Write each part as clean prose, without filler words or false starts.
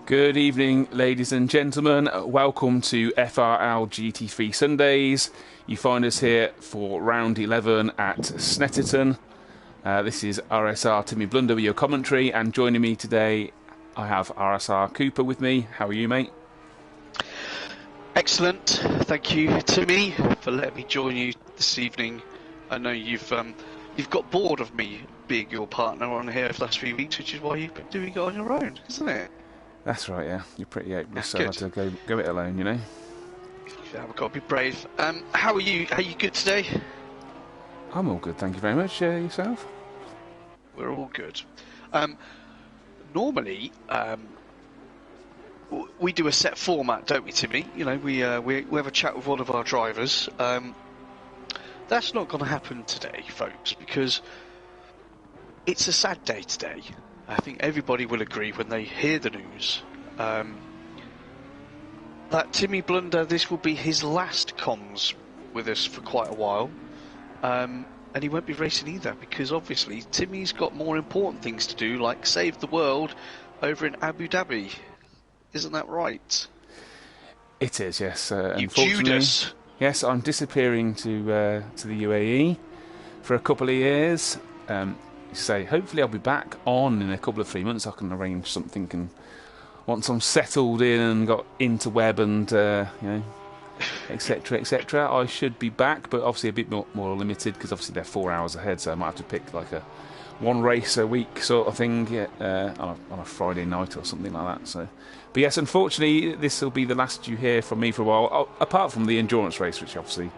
Good evening, ladies and gentlemen. Welcome to FRL GT3 Sundays. You find us here for round 11 at Snetterton. This is RSR Timmy Blunder with your commentary, and joining me today I have RSR Cooper with me. How are you, mate? Excellent. Thank you, Timmy, for letting me join you this evening. I know you've got bored of me being your partner on here for the last few weeks, which is why you've been doing it on your own, isn't it? That's right, yeah. You're pretty hopeless, so I good. had to go it alone, you know. Yeah, we've got to be brave. How are you? Are you good today? I'm all good, thank you very much. Yourself? We're all good. Normally, we do a set format, don't we, Timmy? You know, we have a chat with one of our drivers. That's not going to happen today, folks, because it's a sad day today. I think everybody will agree when they hear the news that Timmy Blunder, this will be his last comms with us for quite a while, and he won't be racing either, because obviously Timmy's got more important things to do, like save the world over in Abu Dhabi. Isn't that right? It is, yes. You Unfortunately, Judas. Yes, I'm disappearing to the UAE for a couple of years. Say, hopefully I'll be back on in a couple of 3 months. I can arrange something, and once I'm settled in and got interweb and etc., I should be back, but obviously a bit more limited, because obviously they're 4 hours ahead, so I might have to pick like a one race a week sort of thing on a Friday night or something like that. So, but yes, unfortunately this will be the last you hear from me for a while, apart from the endurance race, which obviously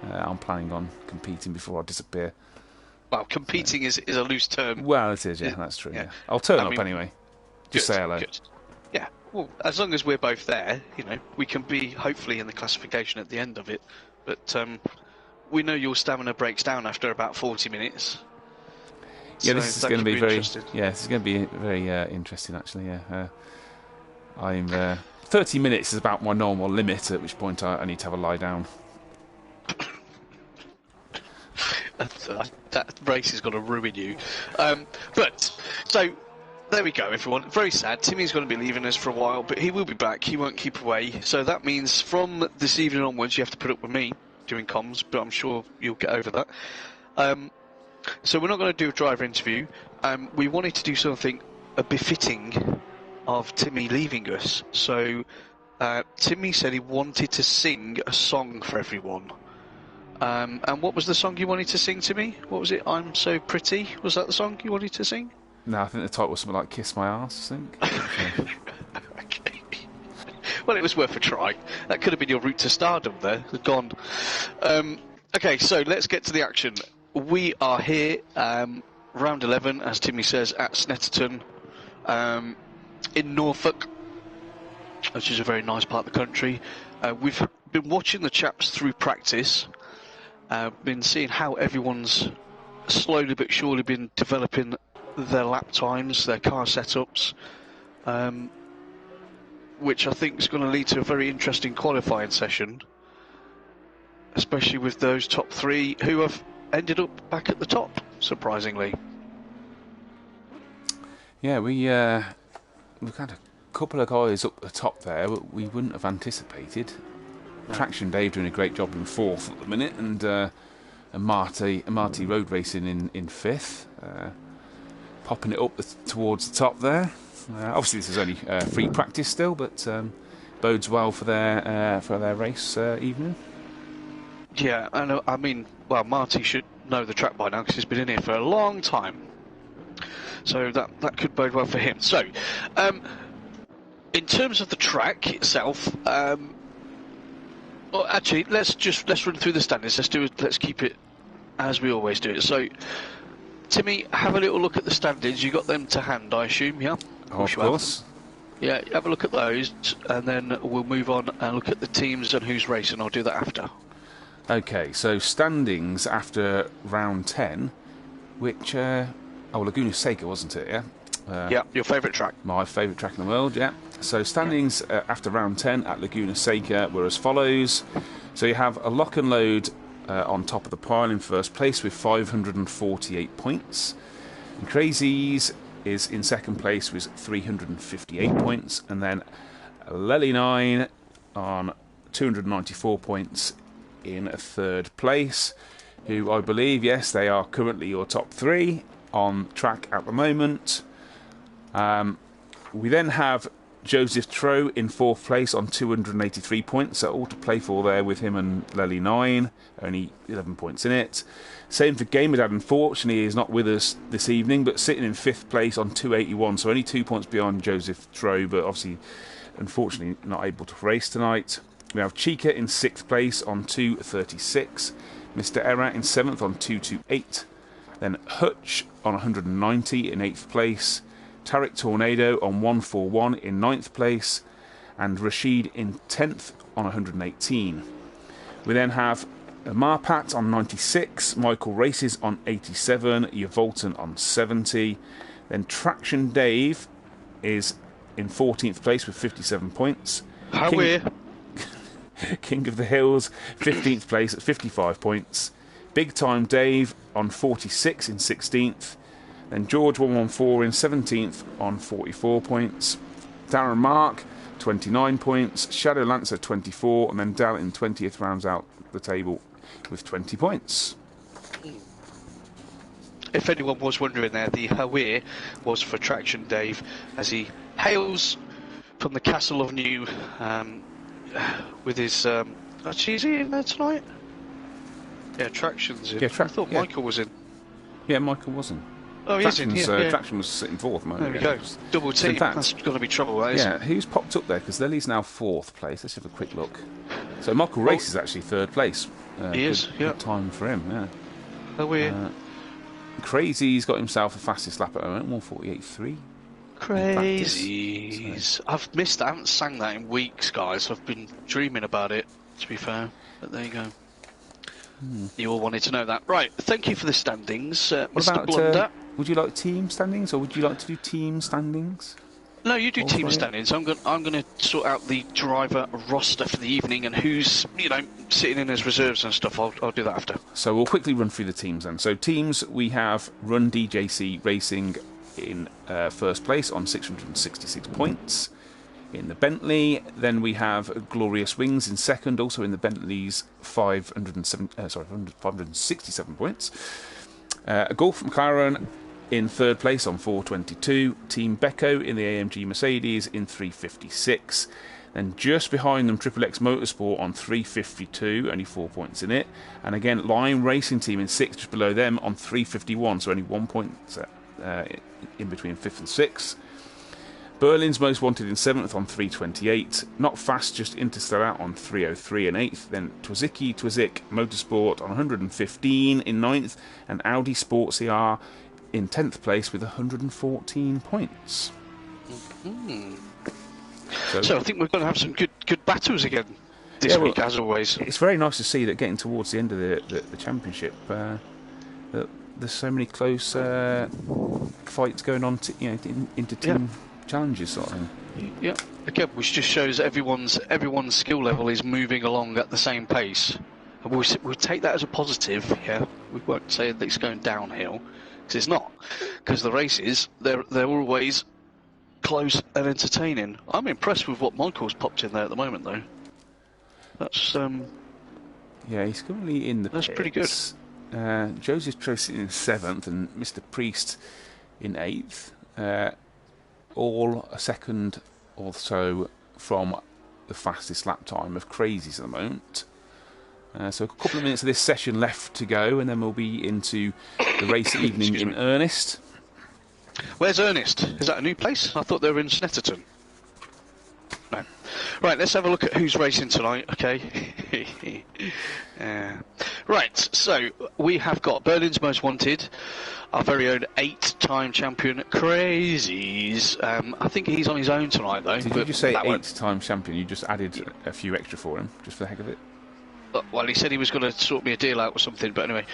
I'm planning on competing before I disappear. Well, competing is a loose term. Well, it is, yeah, that's true. Yeah. I'll turn up anyway. Just say hello. Good. Yeah, well, as long as we're both there, you know, we can be hopefully in the classification at the end of it. But we know your stamina breaks down after about 40 minutes. Yeah, so this is going to be very. interesting. Yeah, this is going to be very interesting, actually. Yeah, I'm 30 minutes is about my normal limit, at which point I need to have a lie down. That race is going to ruin you. But so there we go, everyone. Very sad. Timmy's going to be leaving us for a while, but he will be back. He won't keep away. So that means from this evening onwards, you have to put up with me doing comms, but I'm sure you'll get over that. So we're not going to do a driver interview. We wanted to do something befitting of Timmy leaving us. So Timmy said he wanted to sing a song for everyone. And what was the song you wanted to sing to me? What was it? I'm So Pretty? Was that the song you wanted to sing? No, I think the title was something like Kiss My Arse, I think. Okay. Well, it was worth a try. That could have been your route to stardom there. Gone. Okay, so let's get to the action. We are here, round 11, as Timmy says, at Snetterton, in Norfolk, which is a very nice part of the country. We've been watching the chaps through practice. Been seeing how everyone's slowly but surely been developing their lap times, their car setups, which I think is going to lead to a very interesting qualifying session, especially with those top three who have ended up back at the top, surprisingly. Yeah, we've had a couple of guys up the top there we wouldn't have anticipated. Traction Dave doing a great job in 4th at the minute, and Marty Road Racing in 5th, popping it up towards the top there. Obviously this is only free practice still, but bodes well for their race evening. Yeah, and I mean, well, Marty should know the track by now because he's been in here for a long time, so that could bode well for him. So, in terms of the track itself. Well, actually, let's run through the standings. Let's keep it as we always do it. So, Timmy, have a little look at the standings. You got them to hand, I assume, yeah? Of course. Yeah, have a look at those, and then we'll move on and look at the teams and who's racing. I'll do that after. Okay, so standings after round 10, which Laguna Seca, wasn't it? Yeah. Yeah, your favourite track. My favourite track in the world, yeah. So standings after round 10 at Laguna Seca were as follows. So you have a Lock and Load on top of the pile in first place with 548 points. And Crazies is in second place with 358 points, and then Lely 9 on 294 points in third place, who I believe, yes, they are currently your top 3 on track at the moment. We then have Joseph Trow in fourth place on 283 points, so all to play for there with him and Lely 9, only 11 points in it. Same for Gamerdad, unfortunately, he is not with us this evening, but sitting in fifth place on 281, so only 2 points beyond Joseph Trow, but obviously, unfortunately, not able to race tonight. We have Chica in sixth place on 236, Mr. Erra in seventh on 228, then Hutch on 190 in eighth place, Tarek Tornado on 141 in ninth place, and Rashid in 10th on 118. We then have Marpat on 96, Michael Races on 87, Yavolton on 70. Then Traction Dave is in 14th place with 57 points. King of the Hills, 15th place at 55 points. Big Time Dave on 46 in 16th. Then George 114 in 17th on 44 points. Darren Mark, 29 points. Shadow Lancer, 24. And then Dal in 20th rounds out the table with 20 points. If anyone was wondering there, the Hawir was for Traction Dave, as he hails from the Castle of New with his... actually, is he in there tonight? Yeah, Traction's in. Yeah, I thought Michael was in. Yeah, Michael was in. Oh, he's in, yeah. Traction was sitting fourth. There we go. Double team. In fact, that's going to be trouble, that, isn't it? Yeah, who's popped up there? Because Lily's now fourth place. Let's have a quick look. So Michael Race is actually third place. He is, yeah. Good time for him, yeah. Oh, weird. Crazy's got himself the fastest lap at the moment, 148.3. Crazies. So. I've missed that. I haven't sang that in weeks, guys. I've been dreaming about it, to be fair. But there you go. You all wanted to know that. Right, thank you for the standings, Mr. Blunder. Would you like team standings, or would you like to do team standings? No, you do team standings. I'm going to sort out the driver roster for the evening and who's, sitting in as reserves and stuff. I'll do that after. So we'll quickly run through the teams then. So teams, we have Run DJC Racing in first place on 666 points in the Bentley. Then we have Glorious Wings in second, also in the Bentley's 567 points. Golf McLaren in third place on 422. Team Becco in the AMG Mercedes in 356. Then just behind them, Triple X Motorsport on 352, only 4 points in it. And again, Lime Racing Team in sixth, just below them on 351, so only 1 point in between fifth and sixth. Berlin's Most Wanted in seventh on 328. Not Fast, just Interstellar on 303 in eighth. Then Twizik Motorsport on 115 in ninth. And Audi Sport CR in 10th place with 114 points. So I think we're going to have some good battles again this week, as always. It's very nice to see that getting towards the end of the championship, that there's so many close fights going on into team challenges sort of thing. Yeah, again, which just shows everyone's skill level is moving along at the same pace. And we'll take that as a positive. Yeah, we won't say that it's going downhill, because it's not. Because the races, they're always close and entertaining. I'm impressed with what Michael's popped in there at the moment, though. That's yeah, he's currently in the That's pits. Pretty good. Joseph Tracy in seventh and Mr. Priest in eighth. All a second or so from the fastest lap time of Crazies at the moment. So a couple of minutes of this session left to go, and then we'll be into the race evening in earnest. Where's Ernest? Is that a new place? I thought they were in Snetterton. No. Right, let's have a look at who's racing tonight, okay? Right, so we have got Berlin's Most Wanted, our very own 8-time champion, Crazies. I think he's on his own tonight, though. Did you just say 8-time champion? You just added a few extra for him, just for the heck of it? Well, he said he was going to sort me a deal out or something, but anyway.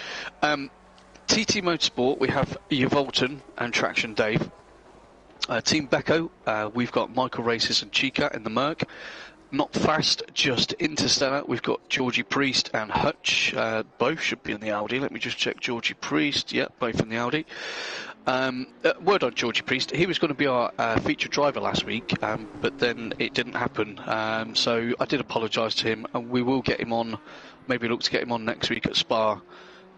TT Motorsport, we have Yavolton and Traction Dave. Team Becco, we've got Michael Races and Chica in the Merc. not fast, just interstellar. We've got Georgie Priest and Hutch. Both should be in the Audi. Let me just check Georgie Priest. Yep, both in the Audi. Word on Georgie Priest. He was going to be our featured driver last week, but then it didn't happen. So I did apologise to him, and we will get him on. Maybe look to get him on next week at Spa.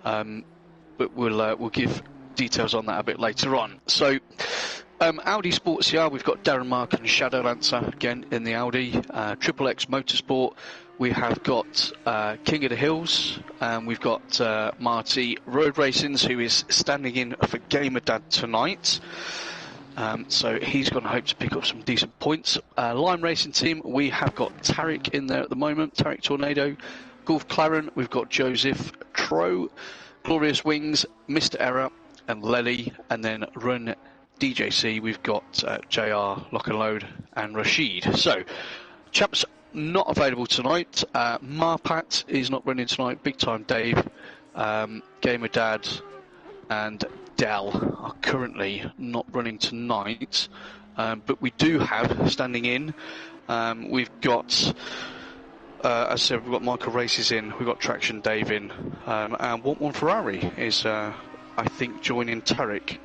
But we'll give details on that a bit later on. So Audi Sports CR, we've got Darren Mark and Shadow Lancer again in the Audi. Triple X Motorsport, we have got King of the Hills, and we've got Marty Road Racings, who is standing in for Gamer Dad tonight. So he's going to hope to pick up some decent points. Lime Racing Team, we have got Tarek in there at the moment, Tarek Tornado. Golf Claren, we've got Joseph Tro, Glorious Wings, Mr. Error, and Lely. And then Run DJC, we've got JR, Lock and Load, and Rashid. So, chaps not available tonight. Marpat is not running tonight. Big Time Dave, Gamer Dad, and Dell are currently not running tonight. But we do have standing in. We've got, as I said, we've got Michael Races in. We've got Traction Dave in, and One Ferrari is, I think, joining Tarek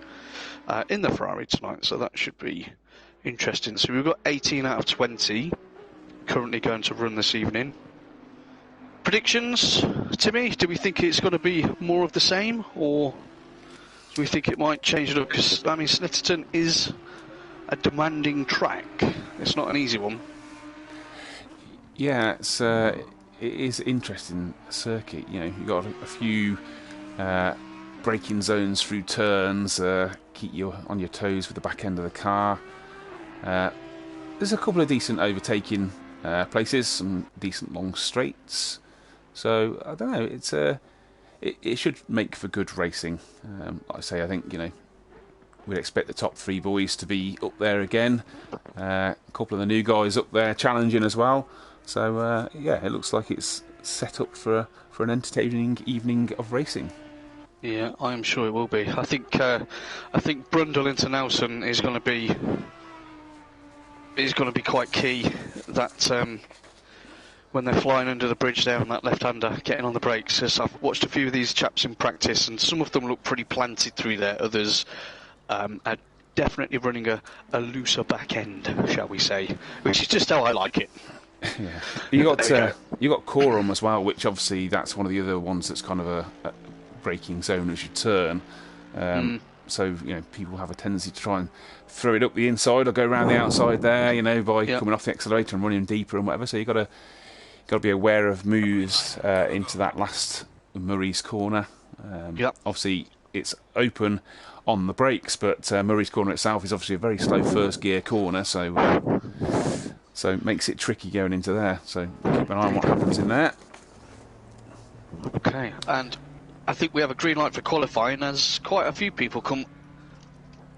in the Ferrari tonight, so that should be interesting. So we've got 18 out of 20 currently going to run this evening. Predictions, Timmy? Do we think it's going to be more of the same, or do we think it might change it up? Because, I mean, Snetterton is a demanding track. It's not an easy one. Yeah, it is interesting circuit. You know, you've got a few braking zones through turns, keep you on your toes with the back end of the car. There's a couple of decent overtaking places, some decent long straights. So I don't know. It should make for good racing. Like I say, I think we'd expect the top three boys to be up there again. A couple of the new guys up there challenging as well. So yeah, it looks like it's set up for an entertaining evening of racing. Yeah, I am sure it will be. I think Brundle into Nelson is going to be quite key. That when they're flying under the bridge there on that left-hander, getting on the brakes. As I've watched a few of these chaps in practice, and some of them look pretty planted through there. Others are definitely running a looser back end, shall we say, which is just how I like it. Yeah, you got Coram as well, which obviously that's one of the other ones that's kind of a braking zone as you turn. So people have a tendency to try and throw it up the inside or go around the outside there, by coming off the accelerator and running deeper and whatever. So you've got to be aware of moves into that last Murray's corner. Obviously, it's open on the brakes, but Murray's corner itself is obviously a very slow first gear corner, so it makes it tricky going into there. So keep an eye on what happens in there. Okay, and I think we have a green light for qualifying as quite a few people come.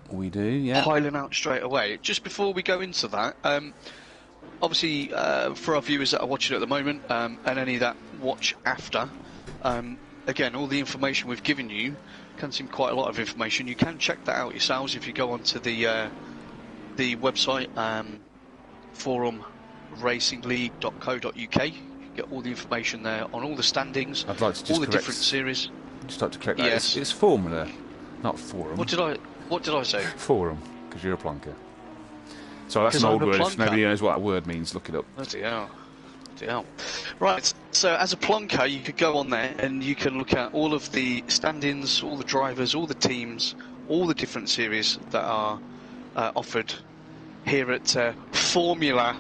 We do, yeah. Piling out straight away. Just before we go into that, obviously for our viewers that are watching at the moment and any that watch after, again, all the information we've given you can seem quite a lot of information. You can check that out yourselves if you go onto the website, forumracingleague.co.uk. Get all the information there on all the standings, I'd like to just all the different series. Just like to correct that. Yes. It's Formula, not Forum. What did I say? Forum, because you're a plonker. So that's an old word. If nobody knows what that word means, look it up. Bloody hell. Right, so as a plonker, you could go on there and you can look at all of the standings, all the drivers, all the teams, all the different series that are offered here at Formula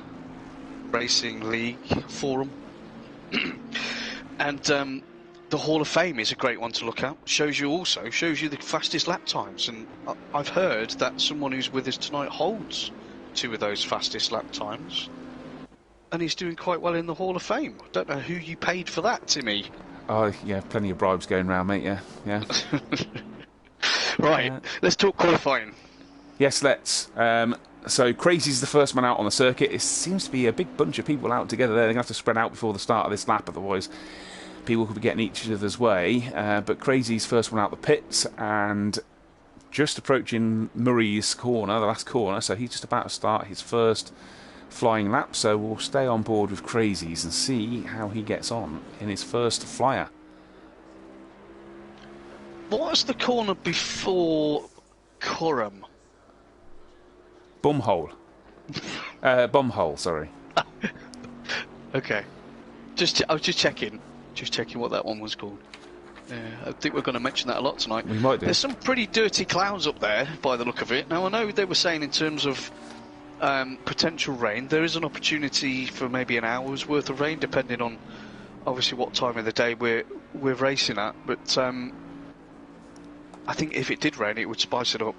Racing League Forum. And the Hall of Fame is a great one to look at. Shows you the fastest lap times, and I've heard that someone who's with us tonight holds 2 of those fastest lap times, and he's doing quite well in the Hall of Fame. I don't know who you paid for that, Timmy. Oh yeah, plenty of bribes going round, mate. Yeah. Right, let's talk qualifying. Yes, let's. So Crazy's the first man out on the circuit. It seems to be a big bunch of people out together there. They're going to have to spread out before the start of this lap, otherwise people could be getting each other's way. But Crazy's first one out the pits, and just approaching Murray's corner, the last corner, so he's just about to start his first flying lap, so we'll stay on board with Crazies and see how he gets on in his first flyer. What's the corner before Coram? Bumhole. Bumhole, sorry. Okay. I was just checking what that one was called. Yeah, I think we're going to mention that a lot tonight. We might do. There's some pretty dirty clouds up there, by the look of it. Now, I know they were saying in terms of potential rain, there is an opportunity for maybe an hour's worth of rain, depending on, obviously, what time of the day we're racing at. But I think if it did rain, it would spice it up.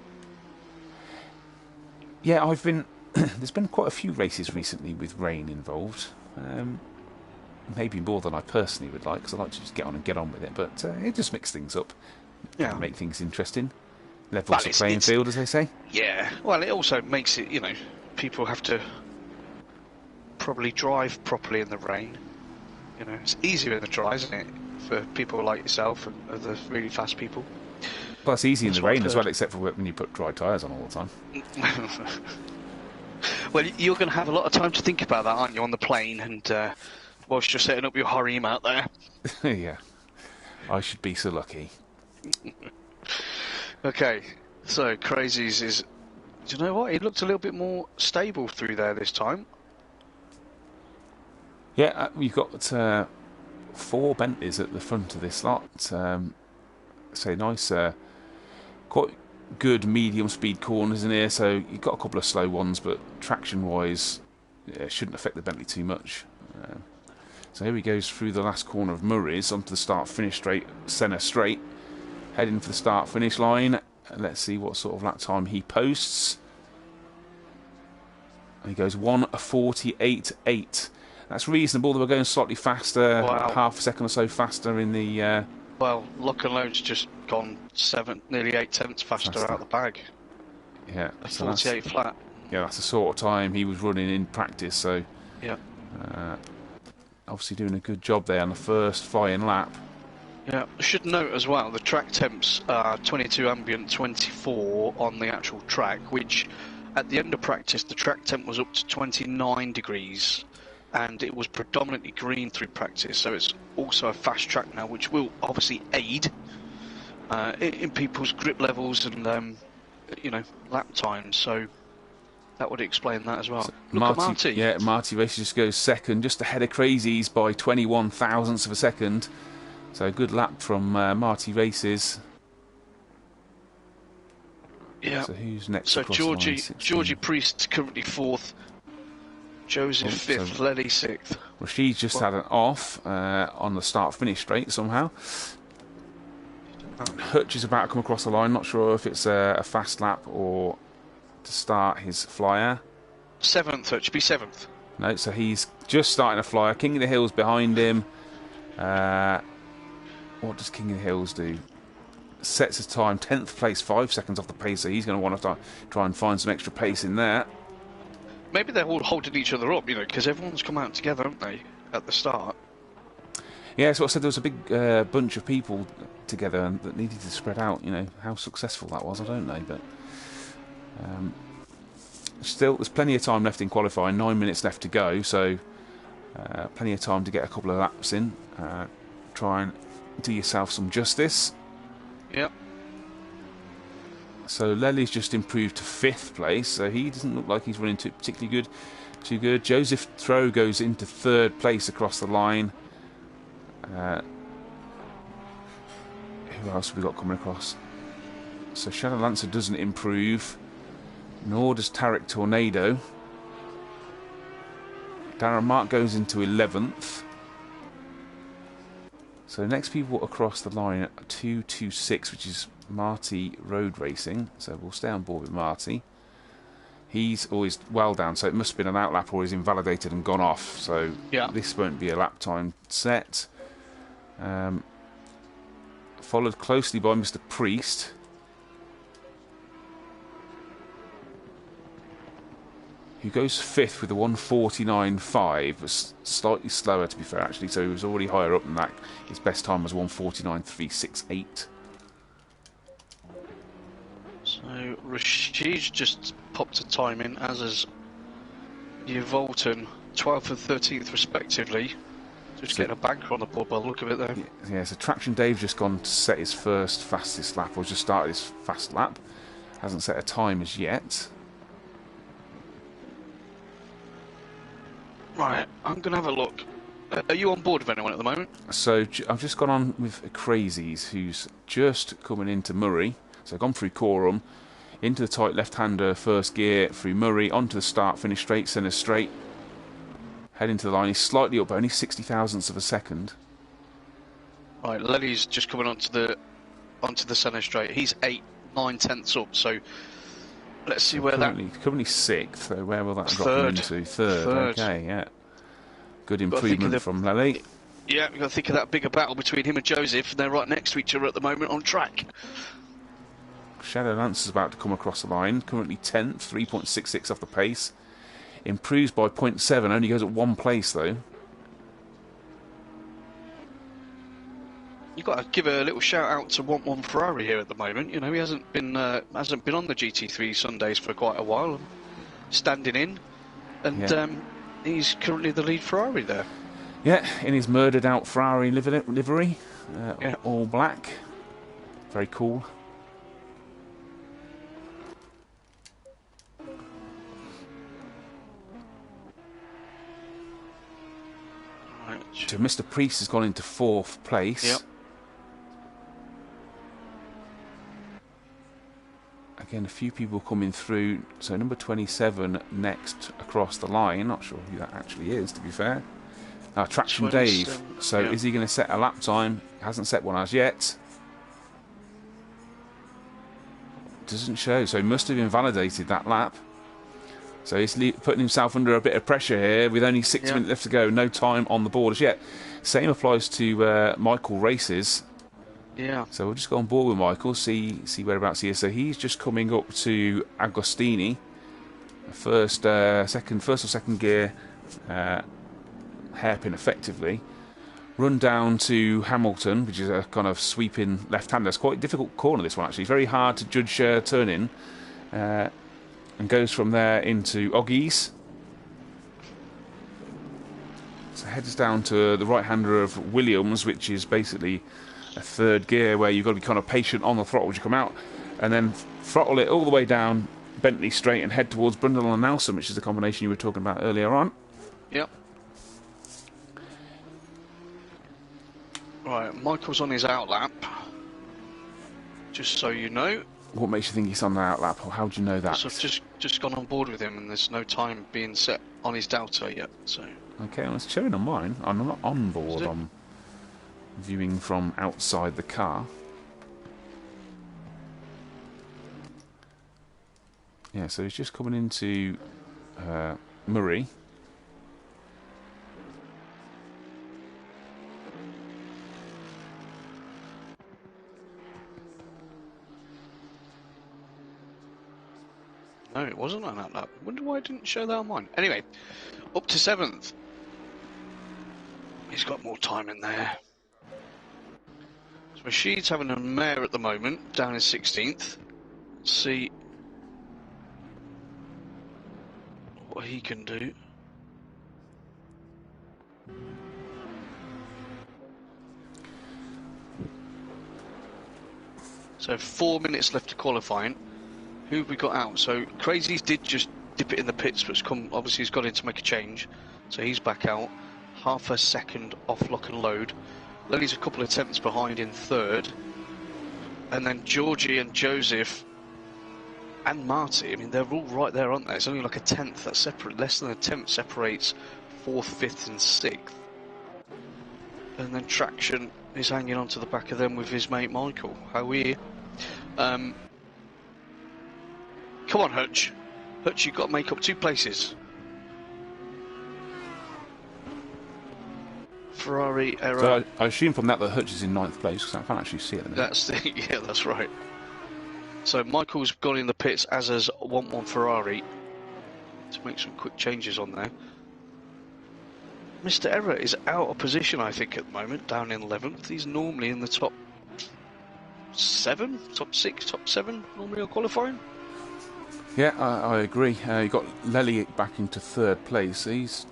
Yeah, I've been... there's been quite a few races recently with rain involved. Maybe more than I personally would like, because I like to just get on with it. But it just mixes things up. Yeah. Make things interesting. Levels the playing field, as they say. Yeah. Well, it also makes it, people have to probably drive properly in the rain. It's easier in the dry, isn't it, for people like yourself and other really fast people. Well, it's easy in the rain as well, except for when you put dry tyres on all the time. Well, you're going to have a lot of time to think about that, aren't you, on the plane, and whilst you're setting up your harem out there. Yeah. I should be so lucky. Okay, so Crazies is... Do you know what? He looked a little bit more stable through there this time. Yeah, we've got 4 Bentleys at the front of this lot. So nice, quite good medium speed corners in here. So you've got a couple of slow ones, but traction wise, it shouldn't affect the Bentley too much. So here he goes through the last corner of Murray's onto the start-finish straight, centre straight, heading for the start-finish line. Let's see what sort of lap time he posts. And he goes 1:48.8. That's reasonable. They were going slightly faster, wow. Half a second or so faster in the... Well, Lock and Load's just gone nearly 8 tenths faster out of the bag. Yeah. A 48 flat. Yeah, that's the sort of time he was running in practice, so... Yeah. Obviously doing a good job there on the first flying lap. Yeah, I should note as well, the track temps are 22 ambient, 24 on the actual track, which at the end of practice the track temp was up to 29 degrees and it was predominantly green through practice, so it's also a fast track now, which will obviously aid in people's grip levels and lap times, so that would explain that as well. So Look at Marty. Yeah, Marty Race just goes second, just ahead of Crazies by 21 thousandths of a second. So a good lap from Marty Races. Yeah. So who's next? So across Georgie Priest currently 4th. Joseph 5th, Lely 6th. Rashid's just had an off on the start-finish straight somehow. Hutch is about to come across the line. Not sure if it's a fast lap or to start his flyer. 7th, Hutch. Be 7th. No, so he's just starting a flyer. King of the Hills behind him. What does King of the Hills do? Sets his time, 10th place, 5 seconds off the pace, so he's going to want to try and find some extra pace in there. Maybe they're all holding each other up, because everyone's come out together, haven't they, at the start? Yeah, so I said there was a big bunch of people together and that needed to spread out. How successful that was, I don't know, but still, there's plenty of time left in qualifying. 9 minutes left to go, so plenty of time to get a couple of laps in. Try and do yourself some justice. Yep. So Lely's just improved to 5th place, so he doesn't look like he's running particularly too good. Joseph Throw goes into 3rd place across the line. Who else have we got coming across? So Shadow Lancer doesn't improve, nor does Tarek Tornado. Darren Mark goes into 11th. So next people across the line are 226, which is Marty Road Racing. So we'll stay on board with Marty. He's always well down, so it must have been an outlap or he's invalidated and gone off. So yeah, this won't be a lap time set. Followed closely by Mr. Priest. Who goes 5th with a 1:49.5, was slightly slower to be fair actually, so he was already higher up than that. His best time was 1:49.368. So Rashid's just popped a time in, as has You've Volton 12th and 13th respectively. Just getting a banker on the board by the look of it there. Yeah, so Traction Dave's just gone to set his first fastest lap, or just started his fast lap. Hasn't set a time as yet. Right, I'm going to have a look. Are you on board with anyone at the moment? So I've just gone on with Crazies, who's just coming into Murray. So I've gone through Coram, into the tight left-hander first gear, through Murray, onto the start, finish straight, centre straight. Heading to the line, he's slightly up, only 60 thousandths of a second. Right, Lenny's just coming onto the centre straight. He's 8-9 up, so let's see where currently sixth, so where will that drop him into? Third, okay, yeah. Good improvement from Lely. Yeah, we've got to think of that bigger battle between him and Joseph, and they're right next to each other at the moment on track. Shadow Lance is about to come across the line, currently 10th, 3.66 off the pace. Improves by 0.7, only goes at one place though. You've got to give a little shout out to 11 Ferrari here at the moment. You know, he hasn't been on the GT3 Sundays for quite a while, standing in, and he's currently the lead Ferrari there. Yeah, in his murdered out Ferrari livery, all black, very cool. So Mr. Priest has gone into 4th place. Yep. Again, a few people coming through. So number 27 next across the line. Not sure who that actually is, to be fair. Traction Dave. So is he going to set a lap time? Hasn't set one as yet. Doesn't show. So he must have invalidated that lap. So he's putting himself under a bit of pressure here with only 6 minutes left to go. No time on the board as yet. Same applies to Michael Races. Yeah. So we'll just go on board with Michael, see whereabouts he is. So he's just coming up to Agostini. First or second gear, hairpin effectively. Run down to Hamilton, which is a kind of sweeping left-hander. It's quite a difficult corner, this one, actually. Very hard to judge turn-in. And goes from there into Oggies. So heads down to the right-hander of Williams, which is basically a third gear where you've got to be kind of patient on the throttle as you come out, and then throttle it all the way down Bentley straight and head towards Brundle and Nelson, which is the combination you were talking about earlier on. Yep. Right, Michael's on his outlap, just so you know. What makes you think he's on the outlap, or how do you know that? So I've just gone on board with him, and there's no time being set on his Delta yet. So okay, well, it's showing on mine. I'm not on board. I'm viewing from outside the car. Yeah, so he's just coming into Murray. no, it wasn't on that lap. Wonder why it didn't show that on mine. Anyway, up to 7th. He's got more time in there. So Rashid's having a mare at the moment, down in 16th. See what he can do. So 4 minutes left to qualifying. Who have we got out? So Crazies did just dip it in the pits, but obviously he's got in to make a change. So he's back out. Half a second off lock and load. Lenny's a couple of attempts behind in 3rd. And then Georgie and Joseph and Marty, I mean, they're all right there, aren't they? It's only like a 10th that's separate. Less than a 10th separates 4th, 5th and 6th. And then Traction is hanging on to the back of them with his mate Michael. How weird. Come on, Hutch. Hutch, you've got to make up 2 places. Ferrari error. So I assume from that Hutch is in 9th place, because I can't actually see it at the minute. Yeah, that's right. So Michael's gone in the pits, as has 11 Ferrari, to make some quick changes on there. Mr. Error is out of position, I think, at the moment, down in 11th. He's normally in the top 7, top 6, top 7, normally on qualifying. Yeah, I agree. You got Lely back into third place. He's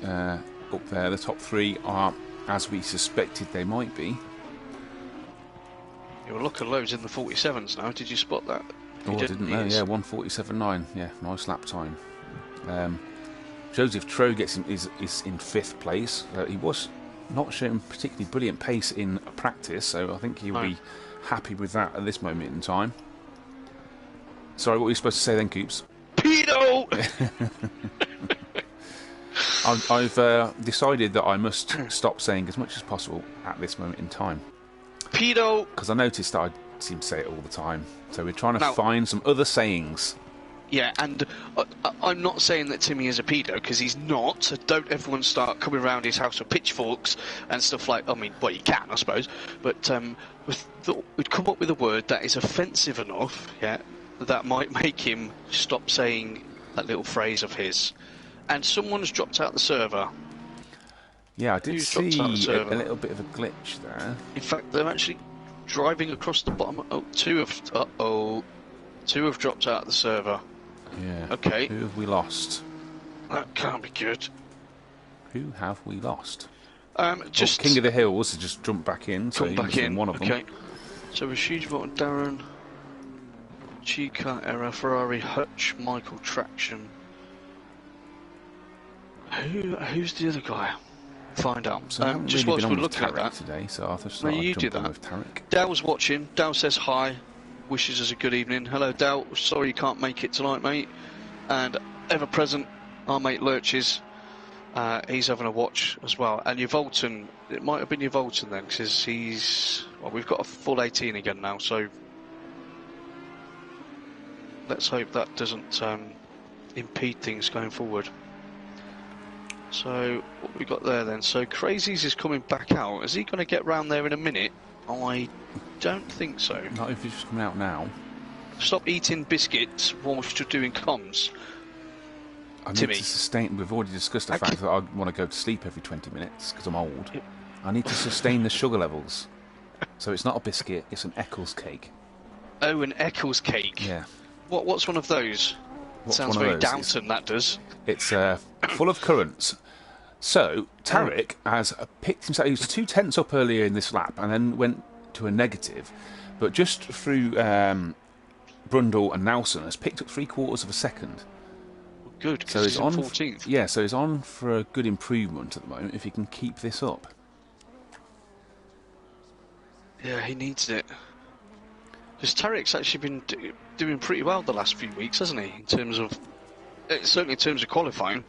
up there. The top three are, as we suspected they might be. You're looking loads in the 47s now. Did you spot that? Oh, I didn't know. Yeah, 1:47.9. Yeah, nice lap time. Joseph Trow is in fifth place. He was not showing particularly brilliant pace in practice, so I think he'll be happy with that at this moment in time. Sorry, what were you supposed to say then, Coops? Pedo! I've decided that I must stop saying as much as possible at this moment in time. Pedo! Because I noticed that I seem to say it all the time. So we're trying to find some other sayings. Yeah, and I'm not saying that Timmy is a pedo, because he's not. So don't everyone start coming around his house with pitchforks and stuff like... I mean, well, you can, I suppose. But we'd come up with a word that is offensive enough, yeah, that might make him stop saying that little phrase of his. And someone's dropped out the server. Yeah, I did see a little bit of a glitch there. In fact, they're actually driving across the bottom. Oh, two have dropped out of the server. Yeah. Okay. Who have we lost? That can't be good. Who have we lost? Just King of the Hills has just jumped back in. So back in. One of them. Okay. So Rashid Bottom, Darren, Chica, Error, Ferrari, Hutch, Michael, Traction. Who's the other guy? Find out. So just really whilst we're looking at Tarek that today, so I thought you do that. with Tarek. Dale's watching. Dale says hi. Wishes us a good evening. Hello, Dale. Sorry you can't make it tonight, mate. And ever present, our mate Lurches. He's having a watch as well. And Yvolton, it might have been Yvolton then, because we've got a full 18 again now, so let's hope that doesn't impede things going forward. So, what we got there then? So, Crazies is coming back out. Is he going to get round there in a minute? I don't think so. Not if he's just coming out now. Stop eating biscuits whilst you're doing comms. I need Timmy. to sustain. We've already discussed the fact that I want to go to sleep every 20 minutes because I'm old. Yep. I need to sustain the sugar levels. So it's not a biscuit, it's an Eccles cake. Oh, an Eccles cake. Yeah. What's one of those? Sounds very Downton, that does. It's full of currants. So, Tarek has picked himself... He was 2/10 up earlier in this lap and then went to a negative. But just through Brundle and Nelson has picked up 3/4 of a second. Good, because he's on 14th. Yeah, so he's on for a good improvement at the moment if he can keep this up. Yeah, he needs it. Because Tarek's actually been doing pretty well the last few weeks, hasn't he? In terms of... certainly in terms of qualifying.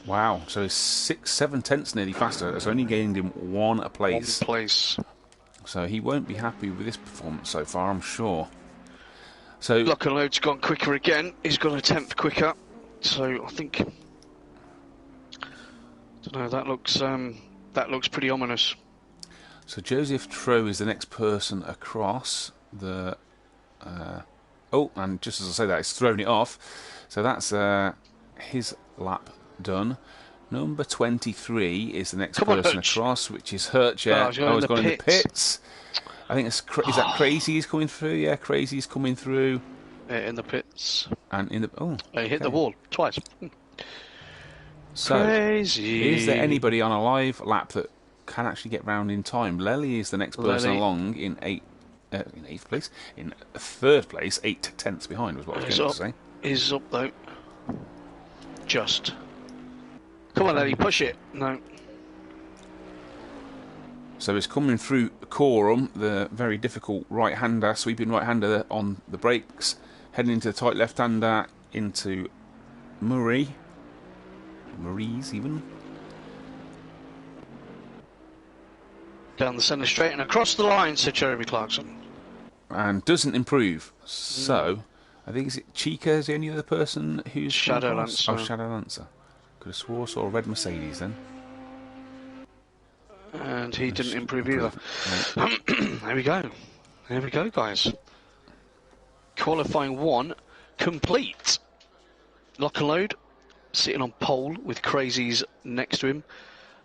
Wow, so he's 6-7 tenths nearly faster. It's only gained him one place. One place. So he won't be happy with this performance so far, I'm sure. So Lock and Load's gone quicker again. He's gone a 10th quicker. So I think... I don't know, that looks pretty ominous. So Joseph Trow is the next person across the... oh, and just as I say that, it's thrown it off. So that's his lap done. Number 23 is the next person across, which is Hurch. Yeah, he's gone in the pits. I think it's is that Crazy's coming through? Yeah, Crazy's coming through. In the pits. And in the he hit the wall twice. So, Crazy. Is there anybody on a live lap that can actually get round in time? Lely is the next person along in eighth place. In third place, 8 tenths behind was what I was going to say. He's up though. Just. Come on, Lely, push it. No. So it's coming through Coram, the very difficult right-hander, sweeping right-hander on the brakes, heading into the tight left-hander, into Murray's even. Down the centre straight and across the line, said Jeremy Clarkson. And doesn't improve. So, I think is it Chica is the only other person who's... Shadow Lancer. Oh, Shadow Lancer. Could have swore saw a red Mercedes then. And he didn't improve either. There we go. There we go, guys. Qualifying 1 complete. Lock and Load sitting on pole with Crazies next to him.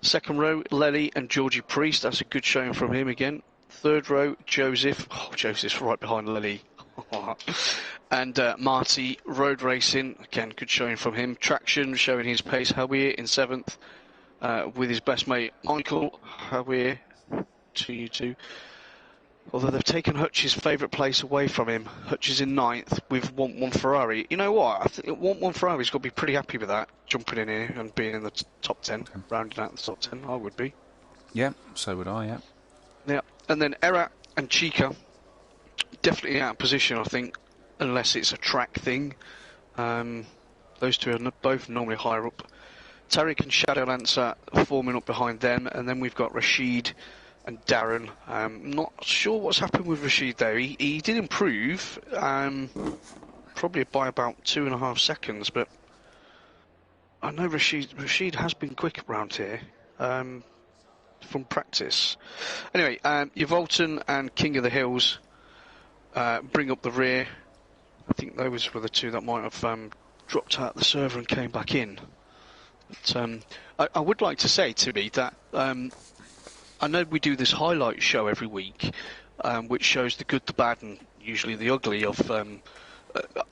Second row, Lely and Georgie Priest. That's a good showing from him again. Third row, Joseph. Oh, Joseph's right behind Lely. And Marty, road racing, again, good showing from him. Traction, showing his pace. Howier in 7th, with his best mate, Michael Howier, 2U2. Although they've taken Hutch's favourite place away from him. Hutch is in 9th with Want One Ferrari. You know what? I think Want One Ferrari's got to be pretty happy with that, jumping in here and being in the top 10, rounding out the top 10. I would be. Yeah, so would I, yeah. Yeah, and then Erat and Chica, definitely out of position, I think, unless it's a track thing. Those two are both normally higher up. Tariq and Shadow Lancer forming up behind them, and then we've got Rashid and Darren. Not sure what's happened with Rashid though. He did improve, probably by about 2.5 seconds, but I know Rashid has been quick around here. From practice. Anyway, Yvolton and King of the Hills bring up the rear. I think those were the two that might have dropped out the server and came back in. But I would like to say, Timmy, that I know we do this highlight show every week, which shows the good, the bad, and usually the ugly of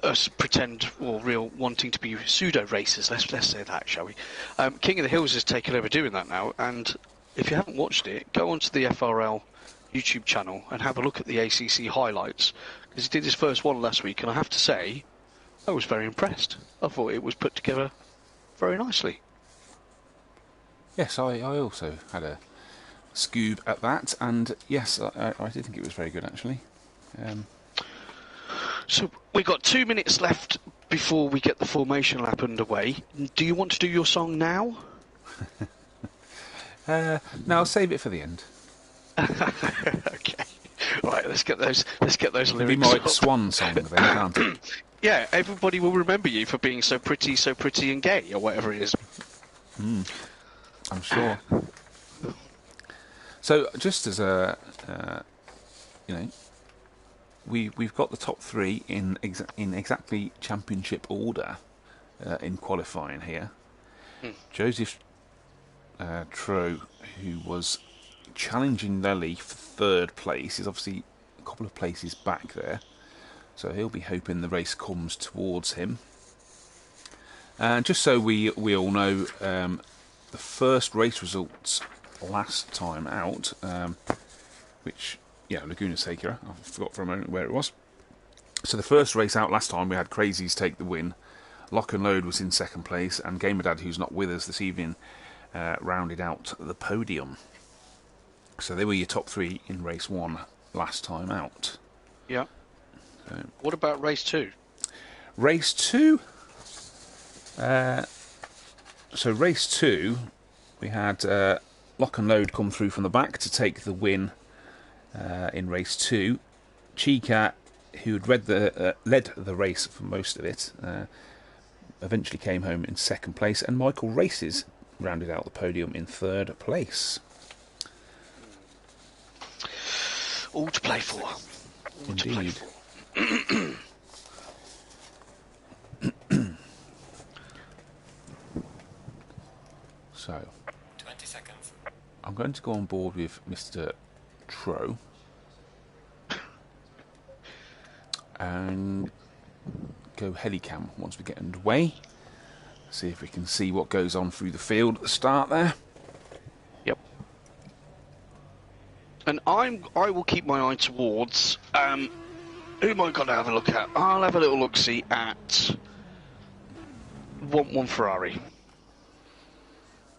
us pretend or real wanting to be pseudo racers. Let's say that, shall we? King of the Hills has taken over doing that now, and if you haven't watched it, go onto the FRL YouTube channel and have a look at the ACC highlights, because he did his first one last week, and I have to say, I was very impressed. I thought it was put together very nicely. Yes, I also had a scoob at that, and yes, I did think it was very good, actually. So we've got 2 minutes left before we get the formation lap underway. Do you want to do your song now? No, I'll save it for the end. Okay. Right, let's get those lyrics. It'll be my swan song then, can't it? Yeah, everybody will remember you for being so pretty and gay, or whatever it is. I'm sure. So, just as a, we've got the top 3 in exactly championship order in qualifying here. Joseph Tro, who was challenging Lely for 3rd place, is obviously a couple of places back there, so he'll be hoping the race comes towards him. And just so we all know, the first race results last time out, which, Laguna Seca, I forgot for a moment where it was. So the first race out last time, we had Crazies take the win. Lock and Load was in 2nd place, and Gamerdad, who's not with us this evening, rounded out the podium. So they were your top 3 in race 1 last time out. Yeah. What about race 2? Race 2? So race 2, we had Lock and Load come through from the back to take the win in race 2. Chica, who had led the race for most of it, eventually came home in 2nd place, and Michael Races rounded out the podium in 3rd place. All to play for. Indeed. So, 20 seconds. I'm going to go on board with Mr. Tro and go helicam once we get underway. See if we can see what goes on through the field at the start there. Yep. And I will keep my eye towards who am I going to have a look at? I'll have a little look-see at Want One Ferrari.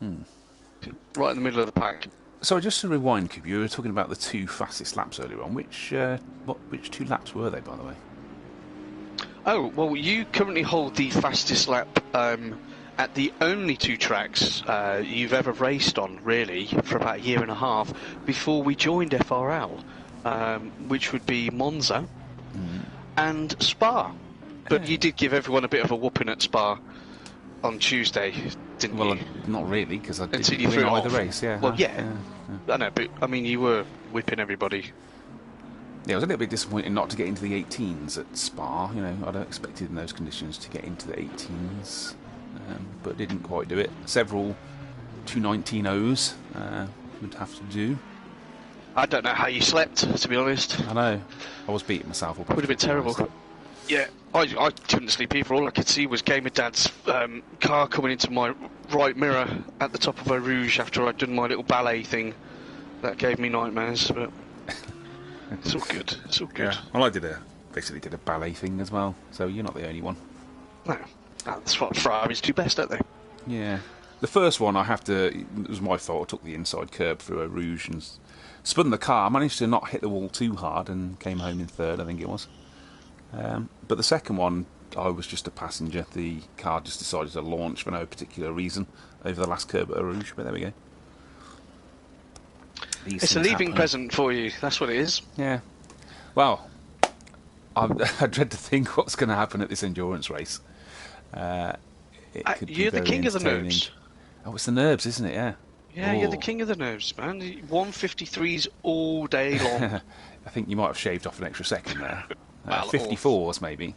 Right in the middle of the pack. So just to rewind, Cube, you were talking about the 2 fastest laps earlier on. Which 2 laps were they, by the way? Oh, well, you currently hold the fastest lap at the only 2 tracks you've ever raced on, really, for about a year and a half before we joined FRL, which would be Monza and Spa. But you did give everyone a bit of a whooping at Spa on Tuesday, didn't you? Well, not really, because I didn't you win threw it either off. race. Yeah. Well, yeah. I know, but I mean, you were whipping everybody. Yeah, I was a little bit disappointed not to get into the 18s at Spa. I'd expected in those conditions to get into the 18s, but didn't quite do it. Several 219.0s would have to do. I don't know how you slept, to be honest. I know. I was beating myself up. Would have been terrible. Yeah, I couldn't sleep either. All I could see was Gamer Dad's car coming into my right mirror at the top of Eau Rouge after I'd done my little ballet thing. That gave me nightmares, but it's all good. It's all good. Yeah. Well, I basically did a ballet thing as well, so you're not the only one. No, that's what Ferraris do best, don't they? Yeah. The first one, it was my fault. I took the inside curb through Eau Rouge and spun the car. I managed to not hit the wall too hard and came home in third, I think it was. But the second one, I was just a passenger. The car just decided to launch for no particular reason over the last curb at Eau Rouge, but there we go. It's a leaving present for you, that's what it is. Yeah. Well, I dread to think what's going to happen at this endurance race. You're the king of the nerves. Oh, it's the nerves, isn't it? Yeah. Yeah, you're the king of the nerves, man. 153s all day long. I think you might have shaved off an extra second there. Well, 54s, maybe.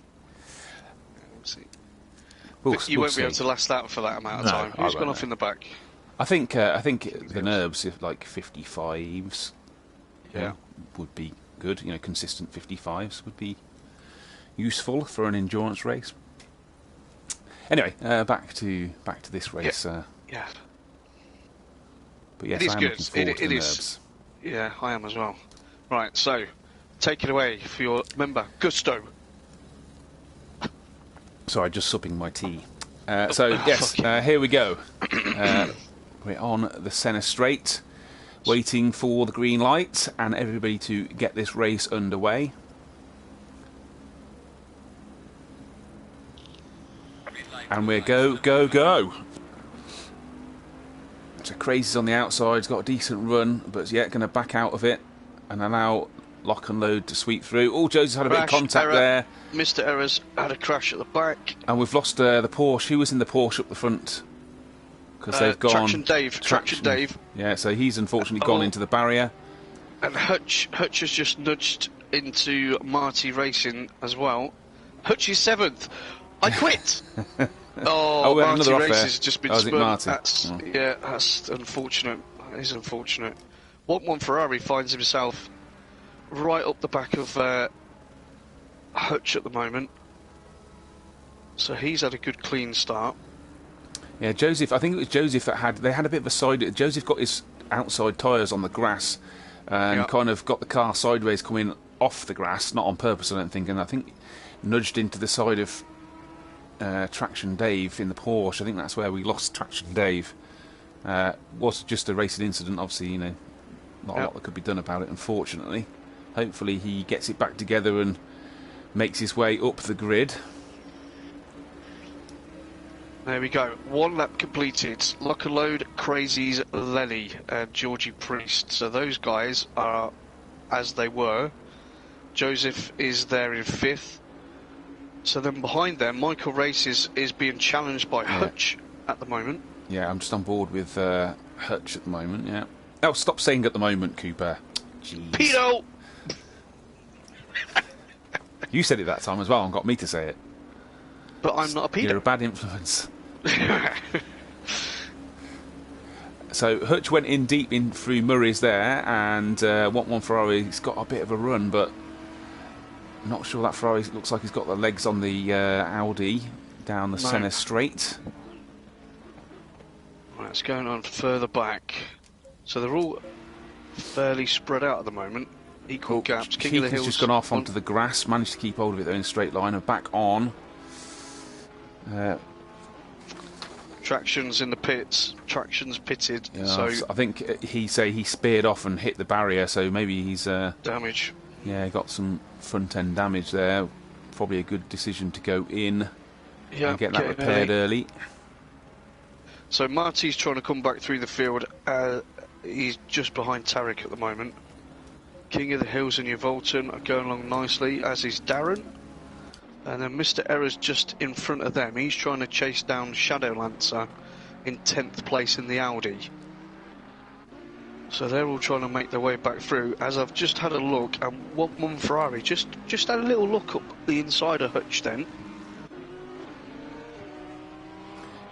We'll see. You won't see. be able to last that for that amount of time. Who's gone off in the back? I think the nerves, if like 55s, would be good. You know, consistent 55s would be useful for an endurance race. Anyway, back to this race. Yeah. But yes, it is I am good. looking forward to the is. nerves. Yeah, I am as well. Right, so take it away for your member, Gusto. Sorry, just supping my tea. Yes, here we go. We're on the Senna Straight, waiting for the green light and everybody to get this race underway. And we're go, go, go. So Crazy's on the outside, he's got a decent run, but yet going to back out of it and allow Lock and Load to sweep through. Oh, Josie's had a bit of contact there. Mr. Errors had a crash at the back. And we've lost the Porsche. Who was in the Porsche up the front? Because they've gone... Traction Dave. Yeah, so he's unfortunately gone into the barrier. And Hutch has just nudged into Marty Racing as well. Hutch is 7th. I quit! Marty Racing has just been spun. That's unfortunate. That is unfortunate. 1-1 Ferrari finds himself right up the back of Hutch at the moment. So he's had a good clean start. Yeah, Joseph, I think it was Joseph that had a bit of a side. Joseph got his outside tyres on the grass and kind of got the car sideways coming off the grass, not on purpose, I don't think, and I think nudged into the side of Traction Dave in the Porsche. I think that's where we lost Traction Dave. Was just a racing incident, obviously, you know, not a lot that could be done about it, unfortunately. Hopefully he gets it back together and makes his way up the grid. There we go. 1 lap completed. Lock and Load, Crazy's Lenny, and Georgie Priest. So those guys are as they were. Joseph is there in 5th. So then behind them, Michael Race is being challenged by Hutch at the moment. Yeah, I'm just on board with Hutch at the moment, yeah. Oh, stop saying at the moment, Cooper. Jeez. Pedo! You said it that time as well and got me to say it. But I'm not a pedo. You're a bad influence. So Hutch went in deep in through Murray's there, and 1-1 Ferrari's got a bit of a run, but I'm not sure that Ferrari looks like he's got the legs on the Audi down the Senna Straight. Right, it's going on further back. So they're all fairly spread out at the moment. Equal gaps. King of the Hills just gone off onto the grass, managed to keep hold of it there in a straight line, and back on. Traction's in the pits. Traction's pitted. Yeah, so I think he speared off and hit the barrier, so maybe he's damage. Yeah, got some front end damage there. Probably a good decision to go in and get that repaired early. So Marty's trying to come back through the field. He's just behind Tarek at the moment. King of the Hills and Uvalton are going along nicely, as is Darren. And then Mr. Error's just in front of them. He's trying to chase down Shadow Lancer in 10th place in the Audi. So they're all trying to make their way back through. As I've just had a look, and 1-1 Ferrari just had a little look up the inside of Hutch then.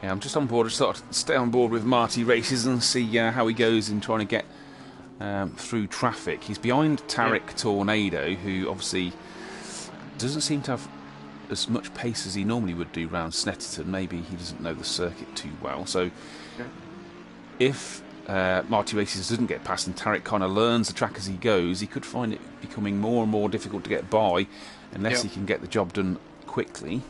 Yeah, I'm just on board. I just thought I'd stay on board with Marty Races and see how he goes in trying to get through traffic. He's behind Tarek Tornado, who obviously doesn't seem to have as much pace as he normally would do round Snetterton. Maybe he doesn't know the circuit too well. So if Marty Races doesn't get past and Tarek kind of learns the track as he goes, he could find it becoming more and more difficult to get by unless he can get the job done quickly.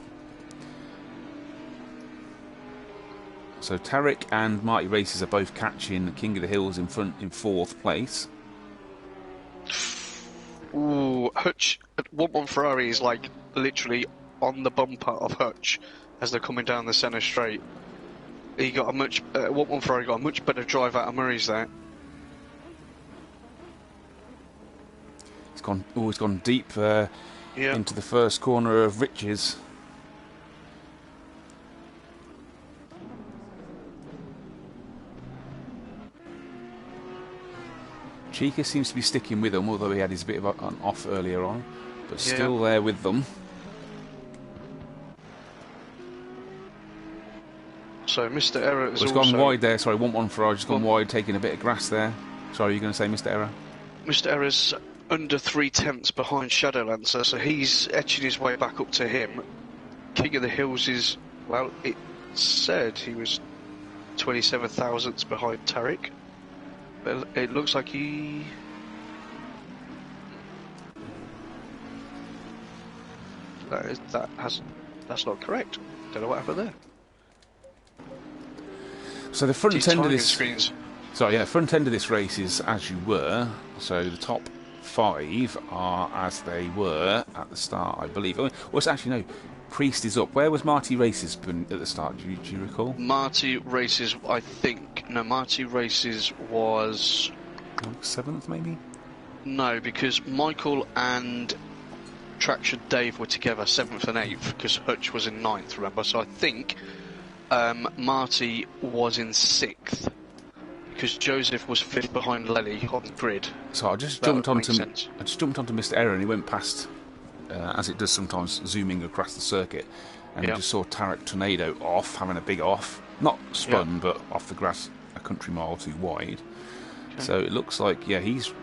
So Tarek and Marty Races are both catching King of the Hills in front in 4th place. Ooh, Hutch at 1-1 Ferrari is like literally on the bumper of Hutch as they're coming down the centre straight. He got a much 1-1 Ferrari got a much better drive out of Murray's there. He's gone deep into the first corner of Rich's. Chica seems to be sticking with them, although he had his bit of an off earlier on, but still there with them. So Mr. Error has gone wide there. Sorry, 1-1 Ferrari just gone wide, taking a bit of grass there. Sorry, you're going to say Mr. Error? Mr. Error's under 3/10 behind Shadowlancer, so he's etching his way back up to him. King of the Hills is, well, it said he was 27 thousandths behind Tarek. But it looks like he... That's not correct. Don't know what happened there. So the front end of this... Screens. Sorry, yeah, front end of this race is as you were. So the top 5 are as they were at the start, I believe. Oh, well, it's actually, no, Priest is up. Where was Marty Races been at the start? Do you recall? Marty Races, I think... No, Marty Races was... 7th, maybe? No, because Michael and Traction Dave were together 7th and 8th, because Hutch was in 9th, remember? So I think Marty was in 6th, because Joseph was 5th behind Lely on the grid. So I just jumped onto Mr. Error, and he went past, as it does sometimes, zooming across the circuit, and I just saw Tarek Tornado off, having a big off. Not spun, but off the grass a country mile too wide. Okay. So it looks like, I don't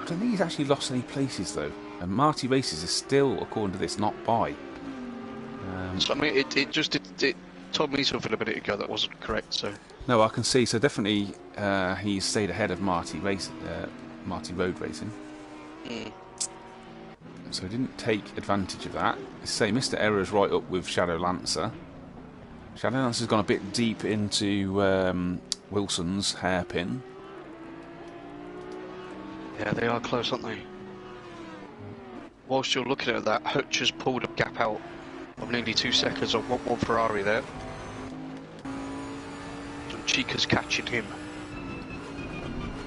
think he's actually lost any places, though. And Marty Races is still, according to this, not by. So, I mean, it told me something a minute ago that wasn't correct, so... No, I can see. So definitely he's stayed ahead of Marty Road Racing. So he didn't take advantage of that. Say, Mr. Error's right up with Shadowlancer. Shadowlancer's gone a bit deep into Wilson's hairpin. Yeah, they are close, aren't they? Whilst you're looking at that, Hutch has pulled a gap out of nearly 2 seconds on 1-1 Ferrari there. And Chica's catching him.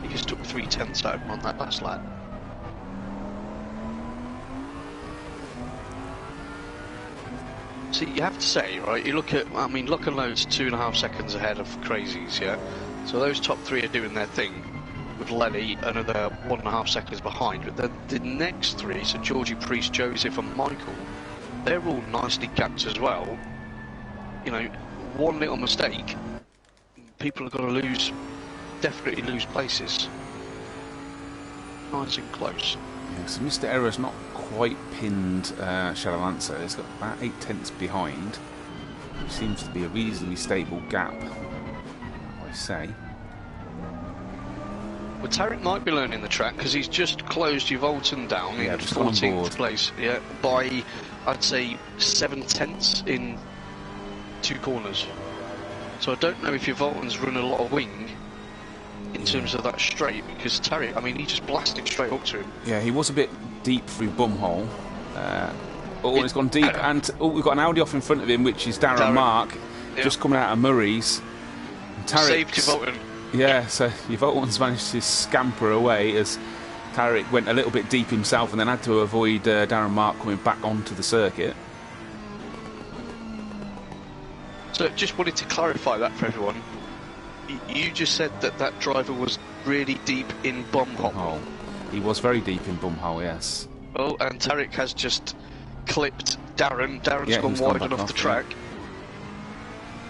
He just took 3/10 out of him on that last lap. See, you have to say, right, you look at, I mean, Lock and Load's 2.5 seconds ahead of Crazies, yeah? So those top 3 are doing their thing, with Lenny another 1.5 seconds behind. But then the next 3, so Georgie, Priest, Joseph and Michael, they're all nicely gapped as well. You know, one little mistake, people are going to definitely lose places. Nice and close. Yeah, so Mr. Error's not quite pinned Shadowlancer. He's got about 8/10 behind. It seems to be a reasonably stable gap, I say. Well, Tarek might be learning the track because he's just closed Uvalton down in 14th place. Yeah, by I'd say 7/10 in 2 corners. So I don't know if Uvalton's run a lot of wing in terms of that straight, because Tarek, I mean, he just blasted straight up to him. Yeah, he was a bit deep through Bumhole. It's gone deep, and we've got an Audi off in front of him, which is Darren Mark, just coming out of Murray's. Saved Uvalton. Yeah, so Uvalton's managed to scamper away as Tarek went a little bit deep himself and then had to avoid Darren Mark coming back onto the circuit. So just wanted to clarify that for everyone. You just said that that driver was really deep in Bumhole. He was very deep in Bumhole, yes. Oh, and Tarek has just clipped Darren. Darren's gone wide off the track.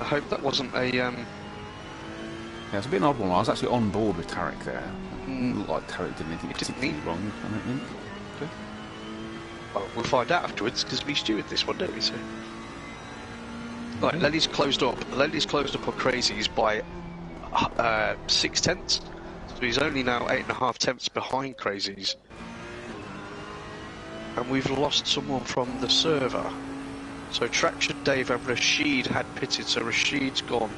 I hope that wasn't a Yeah, it's a bit an odd one. I was actually on board with Tarek there. Looked like Tarek did anything particularly wrong, I don't think. Okay. Well, we'll find out afterwards because we steward this one, don't we? So. Right, Lely's closed up. Lely's closed up on Crazies by 6/10. So he's only now 8.5 tenths behind Crazies. And we've lost someone from the server. So Traction Dave and Rashid had pitted, so Rashid's gone.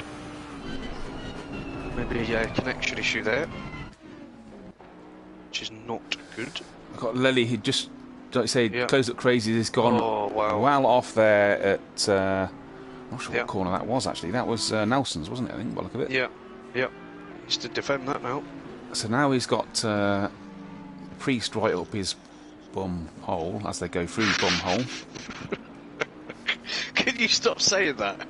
Maybe a connection issue there, which is not good. I've got Lely who just, like you say, closed up Crazies. He's gone well off there at... I'm not sure what corner that was, actually. That was Nelson's, wasn't it, I think, by the look of it? Yeah, yeah. He's to defend that now. So now he's got Priest right up his bum hole as they go through the bum hole. Can you stop saying that?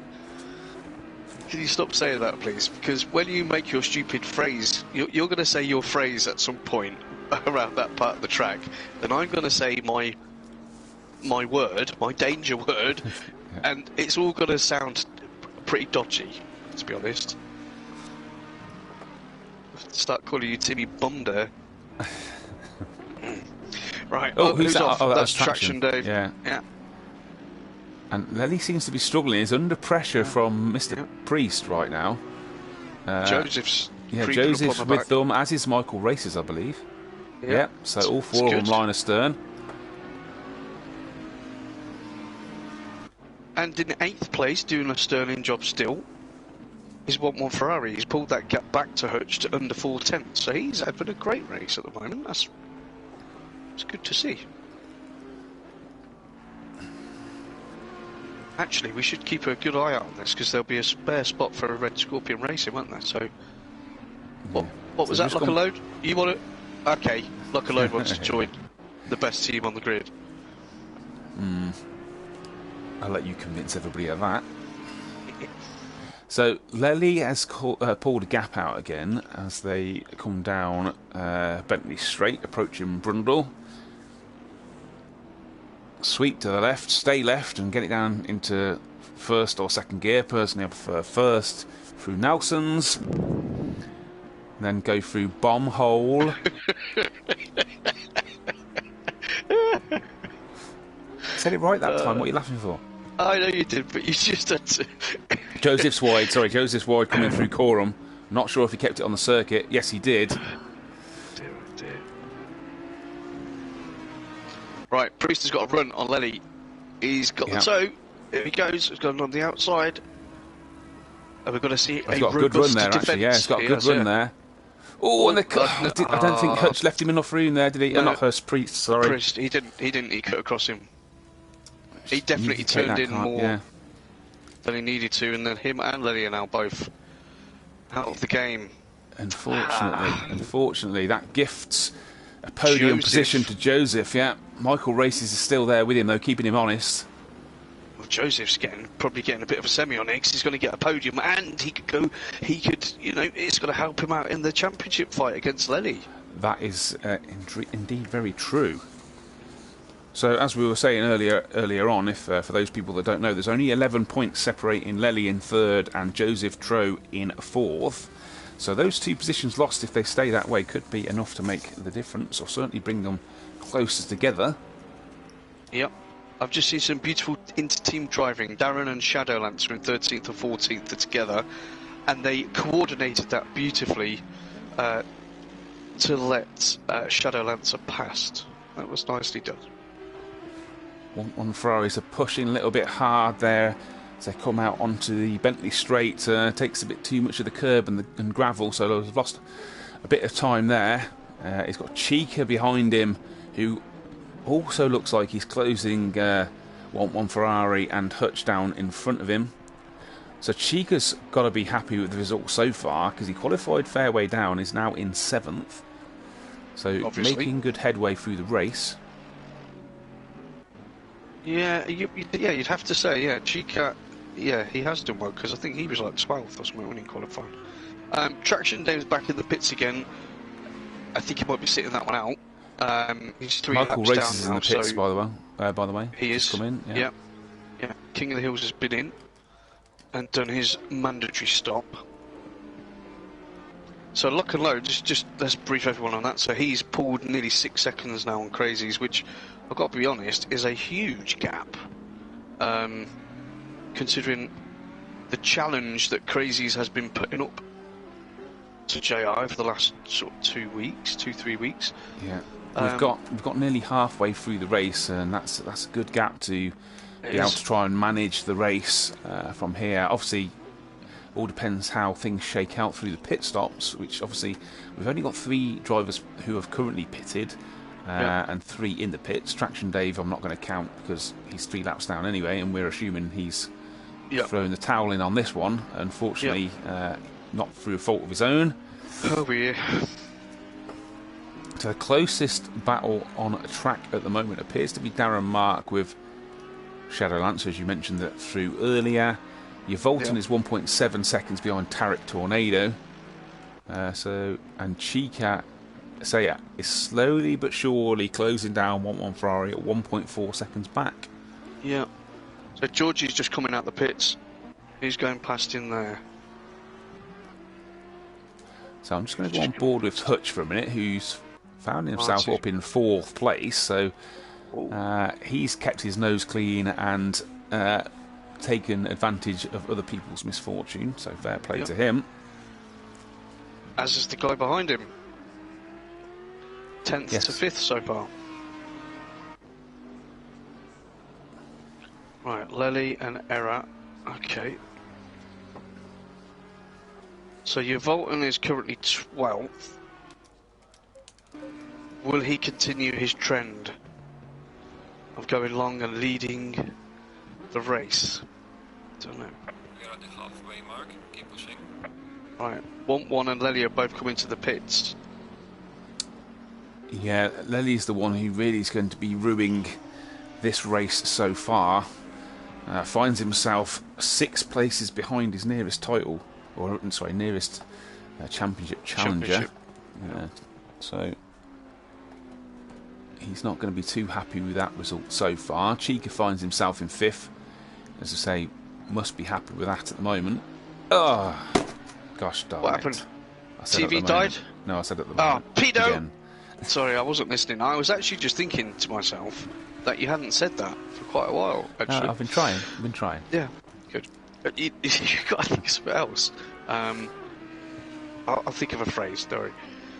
Can you stop saying that, please? Because when you make your stupid phrase, you're going to say your phrase at some point around that part of the track, and I'm going to say my word, my danger word, and it's all going to sound pretty dodgy, to be honest. Start calling you Timmy Bonder. Right. Oh, who's that? off? Oh, That's Traction Dave. Yeah. Yeah. And Lely seems to be struggling. He's under pressure from Mr. Priest right now. Joseph's Joseph's with them, as is Michael Races, I believe. Yeah. So all four of them line astern. And in 8th place, doing a sterling job still, is 1-1 Ferrari. He's pulled that gap back to Hutch to under 4 tenths. So he's having a great race at the moment. It's good to see. Actually, we should keep a good eye out on this because there'll be a spare spot for a Red Scorpion Racing, won't there? So, what was that? Like a load? You want it? Okay, like a load wants to join the best team on the grid. I'll let you convince everybody of that. So Lely has pulled a gap out again as they come down Bentley Straight, approaching Brundle. Sweep to the left, stay left, and get it down into first or second gear. Personally, I prefer first through Nelson's, then go through Bomb Hole. Said it right that time. What are you laughing for? I know you did, but you just had to. Joseph's wide. Sorry, Joseph's wide coming through Coram. Not sure if he kept it on the circuit. Yes, he did. Dear. Right, Priest has got a run on Lely. He's got the toe. Here he goes. He's going on the outside. And we're going to see he's got a good run there, actually. Yeah, he's got a good run there. Oh, and I don't think Hutch left him enough room there, did he? No, not Hutch, Priest, sorry. Priest, he didn't. He cut across him. He definitely turned in more than he needed to, and then him and Lely are now both out of the game. Unfortunately, that gifts a podium position to Joseph. Yeah, Michael Races is still there with him, though, keeping him honest. Well, Joseph's probably getting a bit of a semi on it because he's going to get a podium, and he could, it's going to help him out in the championship fight against Lely. That is indeed very true. So, as we were saying earlier on, if for those people that don't know, there's only 11 points separating Lely in third and Joseph Tro in fourth. So those two positions lost, if they stay that way, could be enough to make the difference, or certainly bring them closer together. Yep. I've just seen some beautiful inter-team driving. Darren and Shadowlancer in 13th and 14th are together, and they coordinated that beautifully to let Shadowlancer past. That was nicely done. One Ferraris are pushing a little bit hard there as they come out onto the Bentley Straight. Takes a bit too much of the curb and gravel, so they've lost a bit of time there. He's got Chica behind him, who also looks like he's closing one Ferrari and Hutch down in front of him. So Chica's got to be happy with the result so far, because he qualified fairway down, is now in 7th. So obviously making good headway through the race. Yeah, you'd have to say, Chica, he has done well, because I think he was like 12th or something when he qualified. Traction Dave's back in the pits again. I think he might be sitting that one out. He's 3 Michael laps Races down in the pits, now, by the way. He is. Come in, yeah. King of the Hills has been in and done his mandatory stop. So lock and load, just let's brief everyone on that. So he's pulled nearly 6 seconds now on Crazies, which I've got to be honest is a huge gap, considering the challenge that Crazies has been putting up to JI for the last sort of 3 weeks. Yeah, we've got nearly halfway through the race, and that's a good gap to be able to try and manage the race from here. Obviously, all depends how things shake out through the pit stops, which obviously we've only got 3 drivers who have currently pitted and 3 in the pits. Traction Dave I'm not going to count because he's 3 laps down anyway, and we're assuming he's throwing the towel in on this one, unfortunately. Not through a fault of his own. Oh yeah. So the closest battle on a track at the moment appears to be Darren Mark with Shadowlance, as you mentioned that through earlier. Your Volton is 1.7 seconds behind Tarek Tornado. And Chica Saya is slowly but surely closing down 1-1 Ferrari at 1.4 seconds back. Yeah. So Georgie's just coming out the pits. He's going past in there. So I'm just going to go on board with Hutch for a minute, who's found himself up in 4th place. So he's kept his nose clean and taken advantage of other people's misfortune. So fair play to him. As is the guy behind him. 10th to 5th so far. Right, Lely and Era. Okay. So your Volton is currently 12th. Will he continue his trend of going long and leading the race? Don't know. We are at the halfway mark. Keep pushing. Right, 1-1 and Lely are both coming to the pits. Yeah, Lely's the one who really is going to be ruining this race so far. Finds himself 6 places behind his nearest title. Or, sorry, nearest championship challenger. So he's not going to be too happy with that result so far. Chica finds himself in 5th. As I say, must be happy with that at the moment. Oh, gosh darn What it. happened? TV died? No, I said at the moment. Oh, pedo! Again. Sorry, I wasn't listening. I was actually just thinking to myself that you hadn't said that for quite a while, actually. No, I've been trying. Yeah, good. But you've got to think of something else. I'll think of a phrase, don't worry.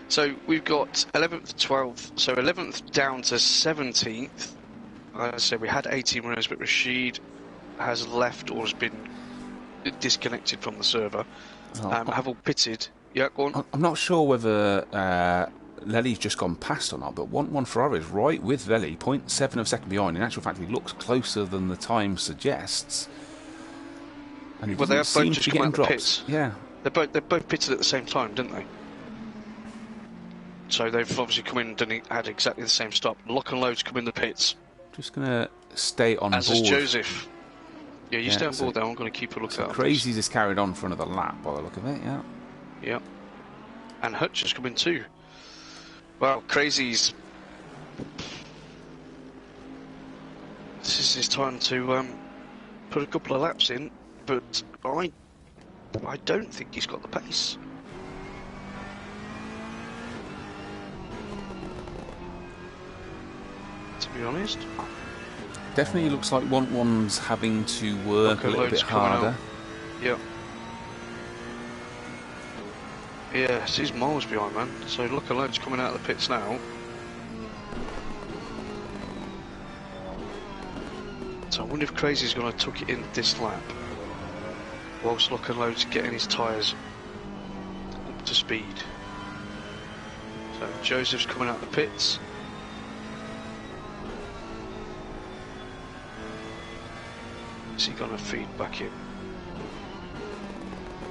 So we've got 11th to 12th, so 11th down to 17th. As I said, we had 18 runners, but Rashid has left or has been disconnected from the server. Have all pitted. Yeah, go on. I'm not sure whether Lely's just gone past or not, but 1-1 Ferrari is right with Lely, 0.7 of a second behind. In actual fact, he looks closer than the time suggests. And he Well, they have both seem just to be come getting out the drops. pits. Yeah. They both pitted at the same time, didn't they? So they've obviously come in and had exactly the same stop. Lock and load's come in the pits. Just going to stay on As board. is Joseph. Yeah, you stay on so- board there. I'm going to keep a look at Crazies is carried on for another lap by the look of it, yeah. Yeah. And Hutch has come in too. Well, Crazies. This is his time to put a couple of laps in, but I don't think he's got the pace. To be honest. Definitely looks like 1-1's having to work a little bit harder. Yep. Yeah, he's miles behind, man. So look, Alone's coming out of the pits now. So I wonder if Crazy's going to tuck it in this lap, whilst Lock and Load's getting his tyres up to speed. So Joseph's coming out of the pits. Is he going to feed back in?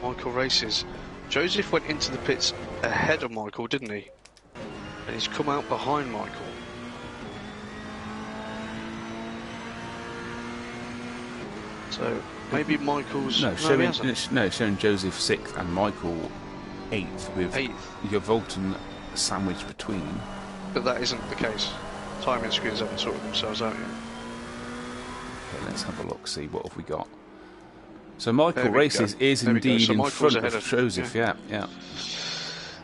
Michael races. Joseph went into the pits ahead of Michael, didn't he? And he's come out behind Michael. So maybe Michael's... No, he hasn't. showing Joseph 6th and Michael 8th with 8th. your Volton sandwiched between. But that isn't the case. Timing screens haven't sorted themselves out yet. Okay, let's have a look, see what have we got. So Michael There we races go. is There we go. indeed So in Michael's front ahead of of- Joseph, yeah.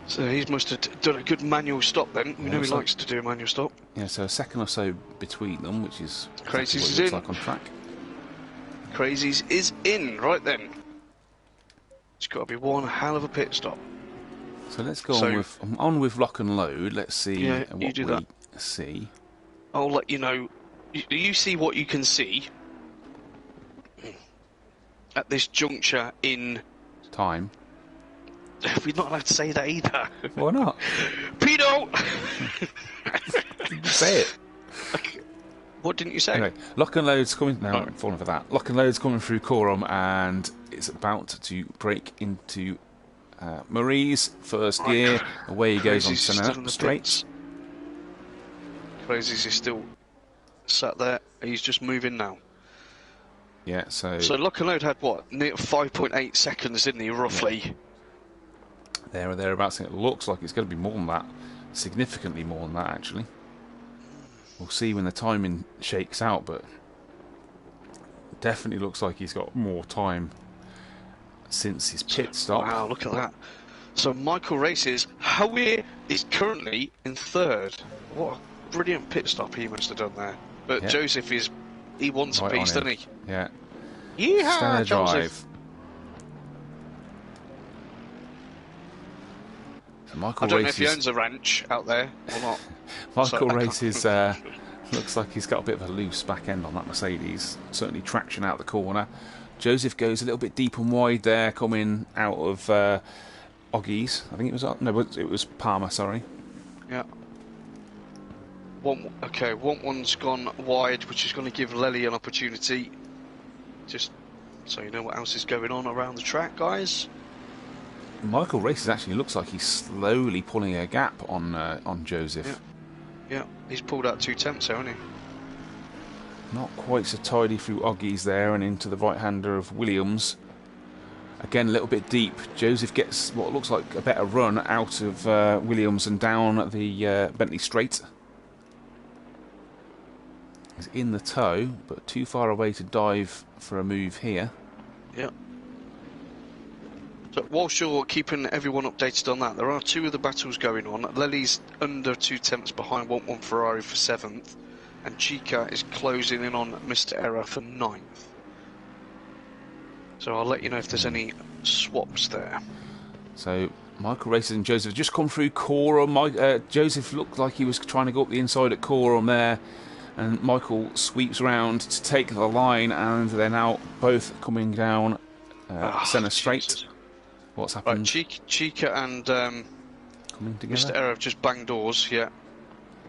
So he must have done a good manual stop then. We know he looks like- likes to do a manual stop. Yeah, so a second or so between them, which is Crazy's exactly what is it looks in. like on track. Crazy's is in, right then. It's got to be one hell of a pit stop. So let's go So- on with lock and load. Let's see Yeah, you what do we that. see. I'll let you know. You see what you can see at this juncture in... Time. We're not allowed to say that either. Why not? Pedo! Say it. What didn't you say? Anyway, lock and load's coming. No, Oh. I'm falling for that. Lock and load's coming through Coram, and it's about to break into Marie's first Right. gear. Away he goes on Crazy's still in Senna the straight. pits. Crazy's is still sat there. He's just moving now. Yeah, so So Lock and Load had what? Near 5.8 seconds, didn't he, roughly? there or thereabouts. It looks like it's going to be more than that. Significantly more than that, actually. We'll see when the timing shakes out, but definitely looks like he's got more time since his pit stop. Wow, look at that. So Michael Races, Howe is currently in third. What a brilliant pit stop he must have done there. But Yeah. Joseph he wants Right a piece, on doesn't him. he? Yeah. Yeehaw, Stellar Joseph. drive. So I Michael don't know if he Races. owns a ranch out there or not. Michael So I Races looks like he's got a bit of a loose back end on that Mercedes. Certainly traction out the corner. Joseph goes a little bit deep and wide there, coming out of Oggies. I think it was it was Palmer. Sorry. Yeah. One's gone wide, which is going to give Lely an opportunity. Just so you know what else is going on around the track, guys. Michael Races actually looks like he's slowly pulling a gap on Joseph. Yeah, he's pulled out 2 tenths, hasn't he? Not quite so tidy through Oggies there and into the right-hander of Williams. Again, a little bit deep. Joseph gets what looks like a better run out of Williams and down the Bentley straight. He's in the tow, but too far away to dive for a move here. Yeah. So whilst you're keeping everyone updated on that, there are 2 other battles going on. Lely's under 2 tenths behind 1-1 Ferrari for 7th, and Chica is closing in on Mr. Error for 9th. So I'll let you know if there's any swaps there. So Michael Races and Joseph have just come through Coram. Joseph looked like he was trying to go up the inside at Coram there, and Michael sweeps round to take the line, and they're now both coming down Senna straight. Jesus. What's Right, happened? Chica and Coming together. Mr. Error have just banged doors, yeah. Are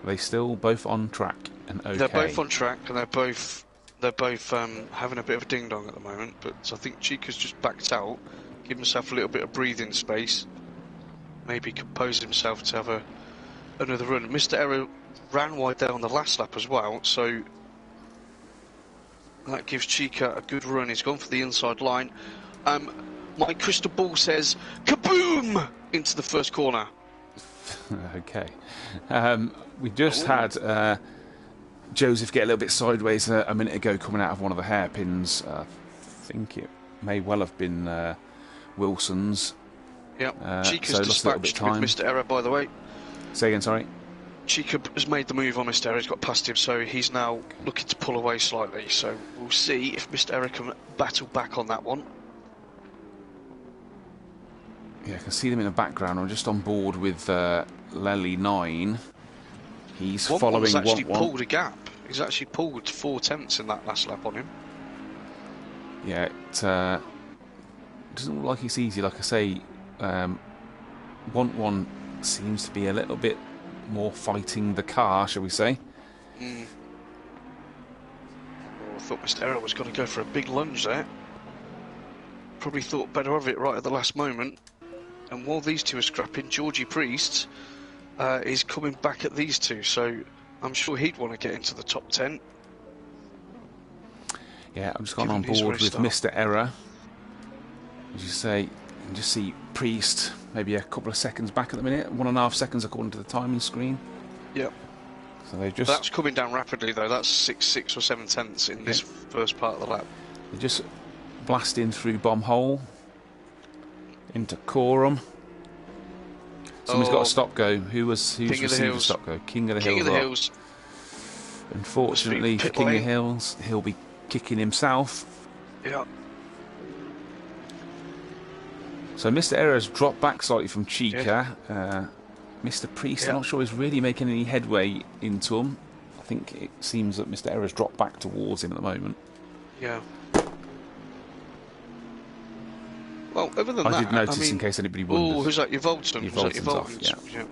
they still both on track and okay? They're both on track, and they're both having a bit of a ding dong at the moment. But I think Chica's just backed out, give himself a little bit of breathing space, maybe compose himself to have another run. Mr. Error ran wide there on the last lap as well, so that gives Chica a good run. He's gone for the inside line. My crystal ball says kaboom into the first corner. Okay. We just had Joseph get a little bit sideways a minute ago coming out of one of the hairpins. I think it may well have been Wilson's. Yeah, Chica's so lost a little bit dispatched of time. with Mr. Error, by the way. Say again, sorry. Chica has made the move on Mr. Error, he's got past him, so he's now looking to pull away slightly. So we'll see if Mr. Error can battle back on that one. Yeah, I can see them in the background. I'm just on board with Lely 9. He's following One's actually 1-1. pulled a gap. He's actually pulled 4 tenths in that last lap on him. Yeah, it doesn't look like it's easy. Like I say, 1-1 seems to be a little bit more fighting the car, shall we say. Oh, I thought Mr. Error was going to go for a big lunge there. Probably thought better of it right at the last moment. And while these two are scrapping, Georgie Priest is coming back at these two, so I'm sure he'd want to get into the top 10. Yeah, I've just gone on Given his board with restart. Mr. Error. As you say, you can just see Priest maybe a couple of seconds back at the minute. 1.5 seconds according to the timing screen. Yep. So they've just That's coming down rapidly though. That's 6 or 7 tenths in this first part of the lap. They're just blasting through Bomb Hole into Coram. Someone's got a stop go. Who's received a stop go? King of the Hills. King of the Hills. Unfortunately for King of the Hills, he'll be kicking himself. Yeah. So Mr. Error's dropped back slightly from Chica. Mr. Priest, I'm not sure he's really making any headway into him. I think it seems that Mr. Error's dropped back towards him at the moment. Yeah. Well, other than that, I did notice, in case anybody wondered. Oh, who's that? Your Volton. Your Volton's off, yeah.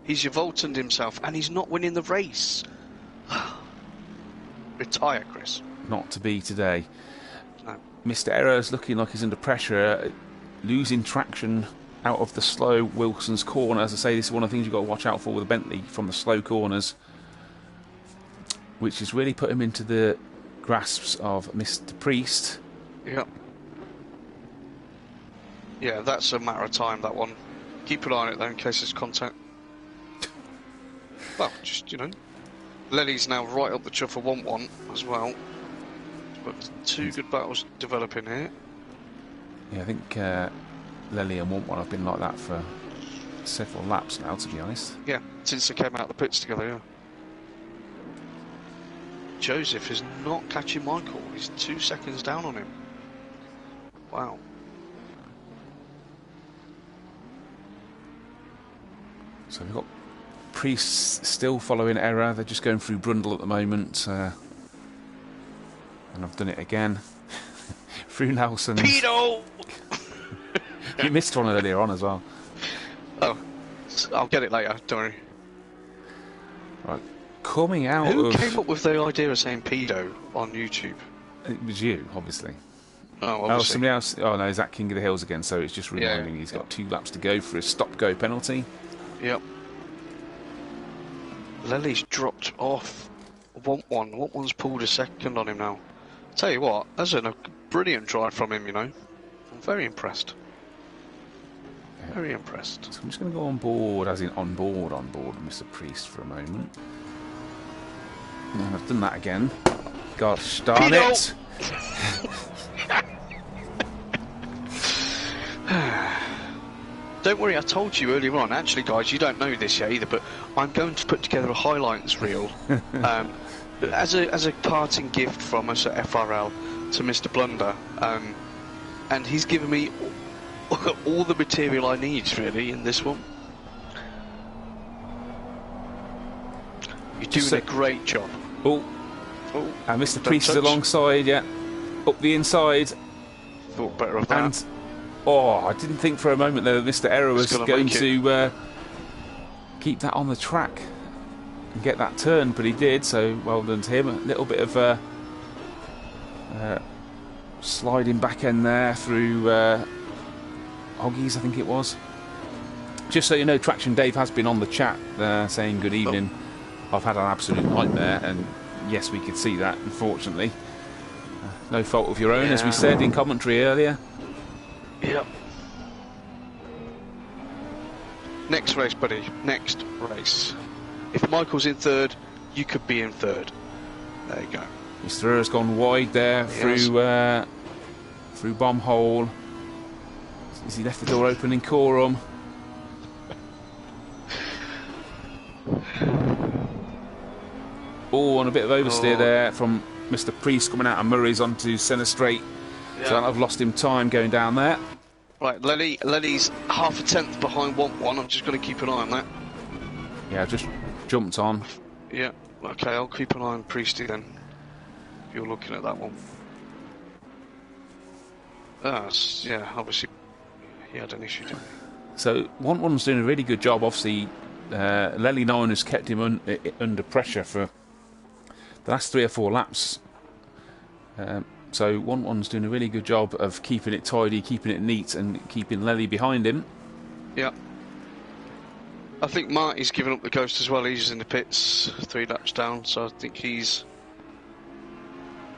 He's your Voltoned himself, and he's not winning the race. Retire, Chris. Not to be today. No. Mr. Error's looking like he's under pressure, losing traction out of the slow Wilson's corner. As I say, this is one of the things you've got to watch out for with the Bentley from the slow corners, which has really put him into the grasps of Mr. Priest. Yeah. Yeah, that's a matter of time, that one. Keep an eye on it, though, in case there's contact. Well, just, you know. Lely's now right up the chuff for 1-1 as well. But two good battles developing here. Yeah, I think Lely and 1-1 have been like that for several laps now, to be honest. Yeah, since they came out of the pits together, yeah. Joseph is not catching Michael. He's 2 seconds down on him. Wow. So we've got Priest still following Error. They're just going through Brundle at the moment. And I've done it again. Through Nelson. Pedo! You missed one earlier on as well. Oh, I'll get it later, don't worry. Right. Coming out Who came up with the idea of saying pedo on YouTube? It was you, obviously. Oh, obviously. Oh, somebody else. Oh, no, is that King of the Hills again? So it's just reminding he's got 2 laps to go for his stop-go penalty. Yep. Lely's dropped off 1-1. 1-1's pulled a second on him now. Tell you what, that's a brilliant drive from him, you know. I'm very impressed. Yeah. Very impressed. So I'm just going to go on board, as in on board, Mr. Priest for a moment. And I've done that again. Gosh darn it! Don't worry, I told you earlier on. Actually, guys, you don't know this yet either, but I'm going to put together a highlights reel as a parting gift from us at FRL to Mr. Blunder, and he's given me all the material I need really in this one. You're doing a great job. Oh, and Mr. Priest is alongside, up the inside. Thought better of that. And I didn't think for a moment that Mr. Error was going to keep that on the track and get that turn, but he did, so well done to him. A little bit of sliding back end there through Hoggies, I think it was. Just so you know, Traction Dave has been on the chat saying good evening. I've had an absolute nightmare, and yes, we could see that, unfortunately. No fault of your own, as we said in commentary earlier. Yep. Next race, buddy. Next race. If Michael's in third, you could be in third. There you go. Mr. Error's gone wide there through Bomb Hole. As he left the door open in Coram. And a bit of oversteer there from Mr. Priest coming out of Murray's onto Centre Straight. Yeah. So I've lost him time going down there. Right, Lely's half a tenth behind 1-1. I'm just going to keep an eye on that. Yeah, I've just jumped on. Yeah, okay, I'll keep an eye on Priesty then. If you're looking at that one. Yeah, obviously he had an issue, didn't he? So 1-1's doing a really good job. Obviously, Lely 9 has kept him under pressure for the last 3 or 4 laps. So 1-1's doing a really good job of keeping it tidy, keeping it neat, and keeping Lely behind him. Yeah. I think Marty's given up the ghost as well. He's in the pits, 3 laps down, so I think he's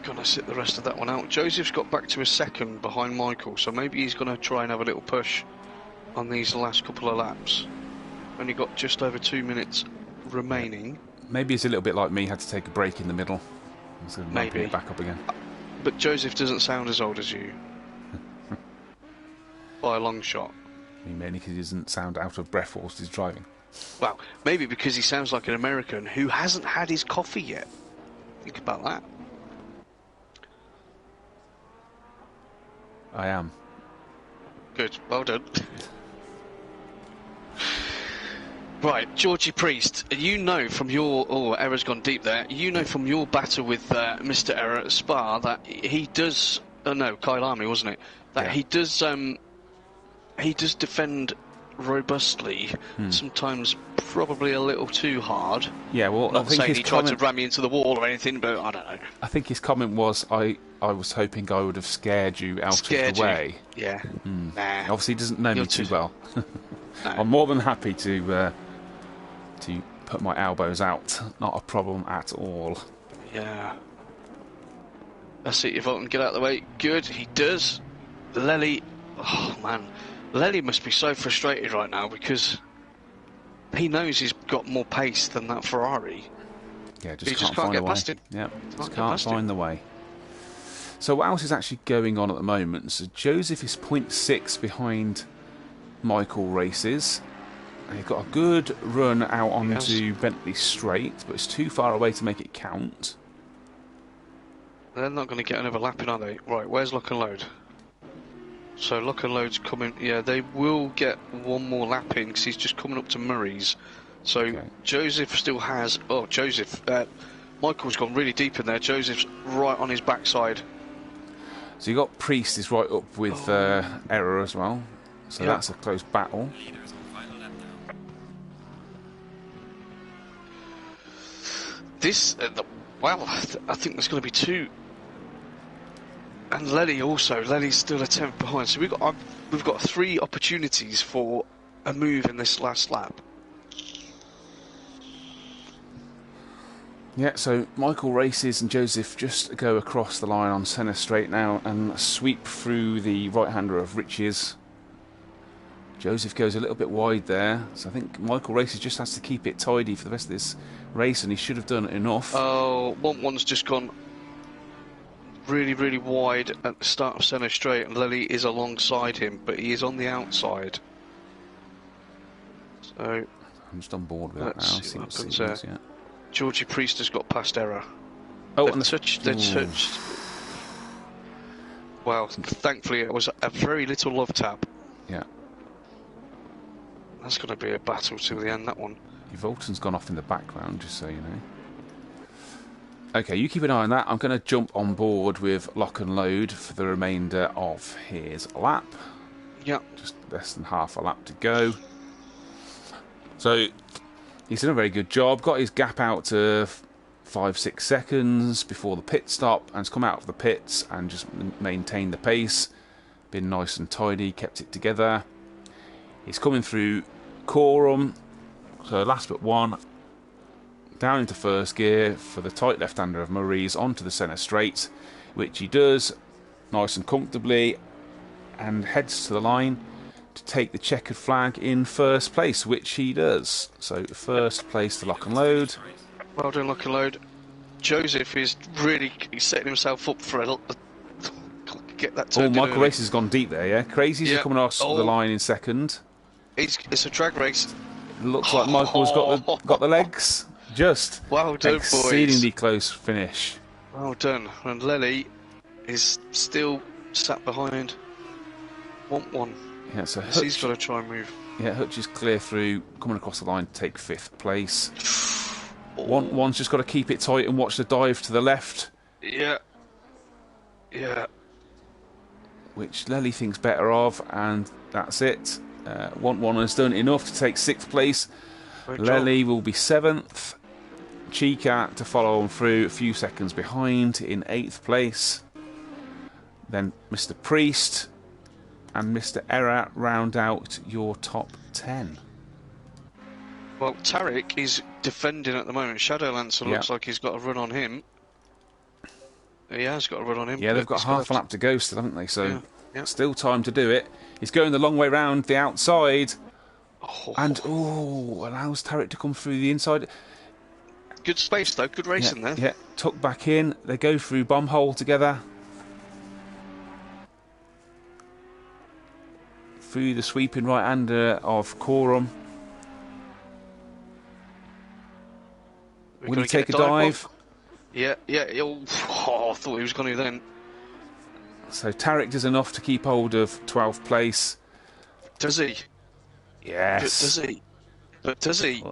going to sit the rest of that one out. Joseph's got back to a second behind Michael, so maybe he's going to try and have a little push on these last couple of laps. Only got just over 2 minutes remaining. Maybe it's a little bit like me, had to take a break in the middle. So maybe it back up again. But Joseph doesn't sound as old as you. By a long shot. I mean, mainly because he doesn't sound out of breath whilst he's driving. Well, maybe because he sounds like an American who hasn't had his coffee yet. Think about that. I am. Good, well done. Right, Georgie Priest, you know from your... Oh, Error's gone deep there. You know from your battle with Mr. Error at Spa that he does... Oh no, Kyle Army, wasn't it? That he does defend robustly, sometimes probably a little too hard. Yeah, well, Not I think saying his he tried comment, to ram me into the wall or anything, but I don't know. I think his comment was, I was hoping I would have scared you out of the way. Yeah. Nah. Obviously, he doesn't know me too well. No. I'm more than happy to put my elbows out. Not a problem at all. Yeah. That's it, if I can get out of the way. Good, he does. Lely, oh man. Lely must be so frustrated right now because he knows he's got more pace than that Ferrari. Yeah, He just can't get past it. Yeah, just can't find the way. So what else is actually going on at the moment? So Joseph is 0.6 behind Michael Races. And he's got a good run out onto Bentley Straight, but it's too far away to make it count. They're not going to get another lap in, are they? Right, where's Lock and Load? So Lock and Load's coming. Yeah, they will get one more lap in because he's just coming up to Murray's. So Joseph still has... Oh, Joseph. Michael's gone really deep in there. Joseph's right on his backside. So you got Priest is right up with Error as well. So that's a close battle. Leaders on final lap now. This... well, I think there's going to be two... And Lely also. Lely's still a tenth behind. So we've got 3 opportunities for a move in this last lap. Yeah, so Michael Races and Joseph just go across the line on Senna Straight now and sweep through the right-hander of Riches. Joseph goes a little bit wide there, so I think Michael Races just has to keep it tidy for the rest of this race, and he should have done enough. Oh, one's just gone really, really wide at the start of Senna Straight, and Lely is alongside him, but he is on the outside. So I'm just on board with that now. see what happens there. Georgie Priest has got past Error. Oh, they've touched. Well, thankfully it was a very little love tap. Yeah. That's going to be a battle till the end, that one. Your Volton's gone off in the background, just so you know. Okay, you keep an eye on that. I'm going to jump on board with Lock and Load for the remainder of his lap. Yeah. Just less than half a lap to go. So he's done a very good job. Got his gap out to 5-6 seconds before the pit stop, and has come out of the pits and just maintained the pace. Been nice and tidy, kept it together. He's coming through Coram, so last but one, down into first gear for the tight left-hander of Murray's onto the centre straight, which he does nice and comfortably, and heads to the line to take the checkered flag in first place, which he does. So first place to Lock and Load. Well done, Lock and Load. Joseph is really setting himself up for a get that turned in Michael early. Race has gone deep there, yeah? Crazies are coming off the line in second. It's a drag race. Looks like Michael's got the legs. Just well done, exceedingly boys. close finish. Well done. And Lely is still sat behind. Want one. Yeah, so Hutch, he's got to try and move. Yeah, Hutch is clear through, coming across the line to take 5th place. One's just got to keep it tight and watch the dive to the left. Yeah. Yeah. Which Lely thinks better of, and that's it. One has done enough to take 6th place. Lely will be 7th. Chica to follow on through, a few seconds behind in 8th place. Then Mr. Priest and Mr. Error round out your top 10. Well, Tarek is defending at the moment. Shadowlancer looks like he's got a run on him. He has got a run on him. Yeah, they've got half a lap to go still, haven't they? So still time to do it. He's going the long way round the outside. And, allows Tarek to come through the inside. Good space, though. Good racing there. Yeah, tuck back in. They go through bomb hole together. through the sweeping right-hander of Coram. Will he take a dive? Yeah. Oh, I thought he was going to then. So Tarek does enough to keep hold of 12th place. Does he? Yes. But does he?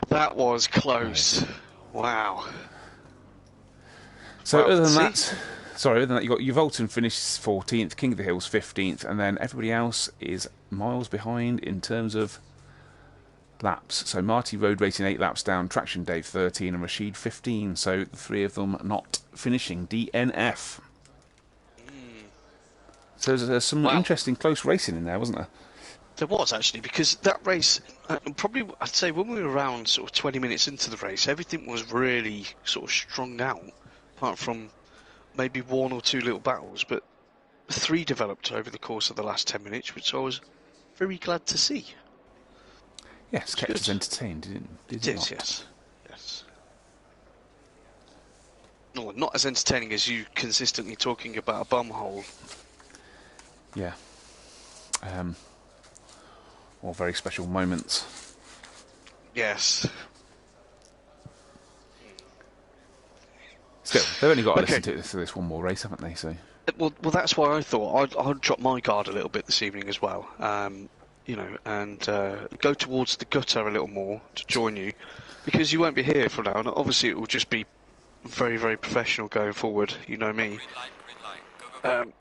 That was close. Nice. Wow. So other than that, you got Uvalton finishes 14th, King of the Hills 15th, and then everybody else is miles behind in terms of laps. So Marty Road Racing 8 laps down, Traction Dave 13 and Rashid 15. So the three of them not finishing DNF. So there's some interesting close racing in there, wasn't there? There was, actually, because that race, probably, I'd say when we were around sort of 20 minutes into the race, everything was really sort of strung out, apart from maybe one or two little battles, but 3 developed over the course of the last 10 minutes, which I was very glad to see. Yes, kept us entertained, did it not? Yes. No, not as entertaining as you consistently talking about a bum hole. Yeah. Or very special moments. Yes. Still, they've only got to listen to this one more race, haven't they? So. Well, that's why I thought I'd drop my guard a little bit this evening as well. You know, and go towards the gutter a little more to join you, because you won't be here for now, and obviously it will just be very, very professional going forward. You know me. Green light. Go.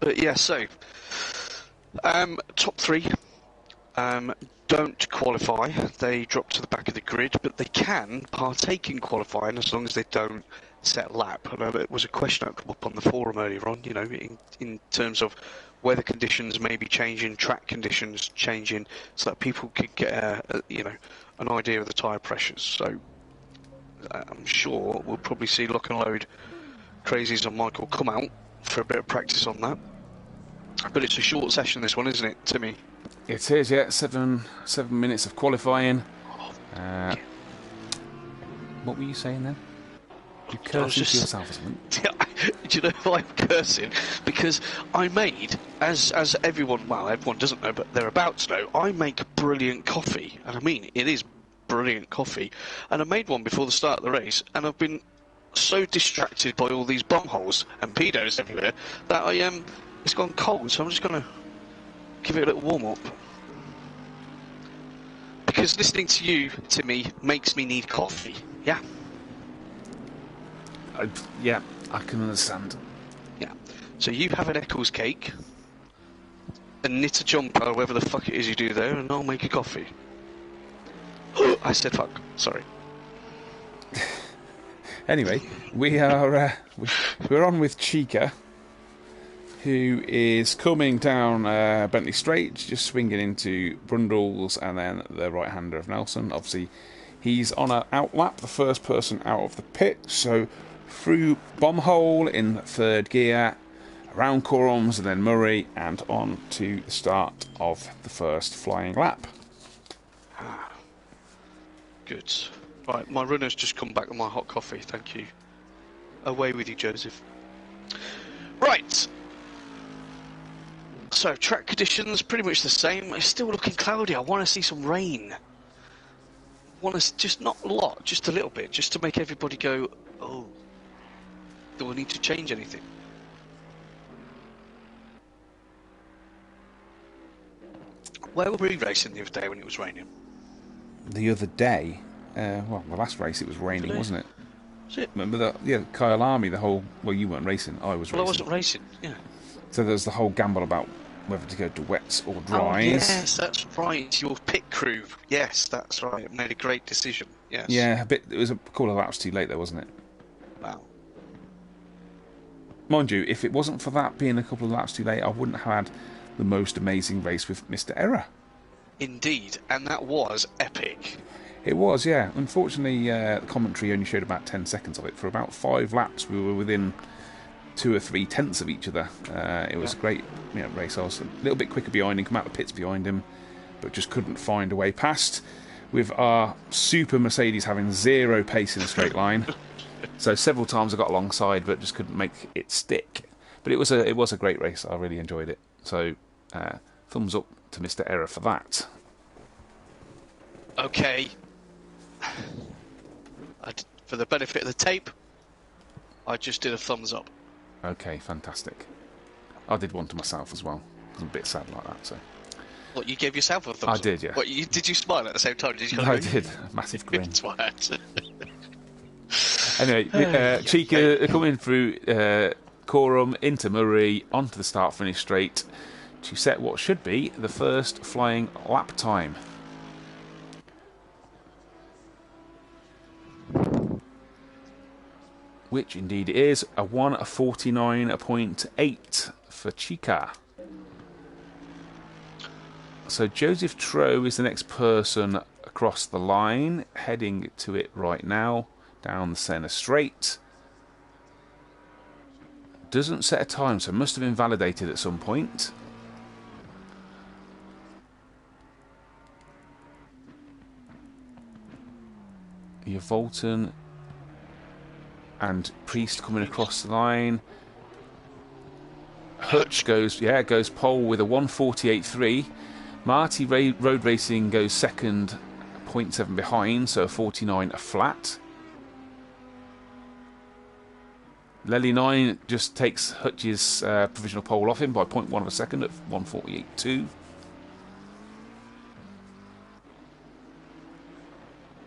But yeah, so top 3 don't qualify. They drop to the back of the grid, but they can partake in qualifying as long as they don't set lap. I know it was a question that came up on the forum earlier on, you know, in terms of weather conditions maybe changing, track conditions changing, so that people could get an idea of the tyre pressures. So I'm sure we'll probably see Lock and Load crazies on Michael come out for a bit of practice on that. But it's a short session, this one, isn't it, Timmy? It is, yeah. 7 minutes of qualifying. What were you saying then? You cursing to yourself or something? Do you know why I'm cursing? Because I made, as everyone doesn't know, but they're about to know, I make brilliant coffee. And I mean, it is brilliant coffee. And I made one before the start of the race, and I've been so distracted by all these bumholes and pedos everywhere that it's gone cold, so I'm just going to give it a little warm-up. Because listening to you, Timmy, makes me need coffee. Yeah? Yeah, I can understand. Yeah. So you have an Eccles cake, and knit a jumper, or whatever the fuck it is you do there, and I'll make a coffee. I said fuck. Sorry. Anyway, we're on with Chica, who is coming down Bentley Straight, just swinging into Brundles and then the right-hander of Nelson. Obviously, he's on an outlap, the first person out of the pit, so through Bombhole in third gear, around Corums and then Murray, and on to the start of the first flying lap. Good. Right, my runner's just come back with my hot coffee, thank you. Away with you, Joseph. Right. So, track conditions, pretty much the same. It's still looking cloudy. I want to see some rain. Just not a lot, just a little bit, just to make everybody go, oh, do we need to change anything? Where were we racing the other day when it was raining? The other day, the last race it was raining, wasn't it? Was it? Remember Kyle Army, you weren't racing, I was racing. Well, I wasn't racing, yeah. So there's the whole gamble about whether to go to wets or dries. Oh, yes, that's right. Your pit crew. Yes, that's right. It made a great decision. Yes. Yeah, it was a couple of laps too late, though, wasn't it? Wow. Mind you, if it wasn't for that being a couple of laps too late, I wouldn't have had the most amazing race with Mr. Error. Indeed, and that was epic. It was, yeah. Unfortunately, the commentary only showed about 10 seconds of it. For about 5 laps, we were within 2 or 3 tenths of each other. It was a great race. I was a little bit quicker behind him, come out the pits behind him, but just couldn't find a way past, with our super Mercedes having 0 pace in a straight line. So several times I got alongside, but just couldn't make it stick. But it was a great race. I really enjoyed it. So thumbs up to Mr. Error for that. Okay. For the benefit of the tape, I just did a thumbs up. Okay, fantastic. I did one to myself as well. I was a bit sad like that. So. What, you gave yourself a thumbs up? I did, yeah. What, did you smile at the same time? Did you I did. A massive grin. Twat. Anyway, Chica coming through Coram into Murray onto the start-finish straight to set what should be the first flying lap time. Which indeed it is a 1:49.8 for Chica. So Joseph Troe is the next person across the line, heading to it right now, down the centre straight. Doesn't set a time, so must have been validated at some point. Your Volton and Priest coming across the line. Hutch goes pole with a 1:48.3. Marty Road Racing goes second, 0.7 behind, so 49 a flat. Lely 9 just takes Hutch's provisional pole off him by 0.1 of a second at 1:48.2.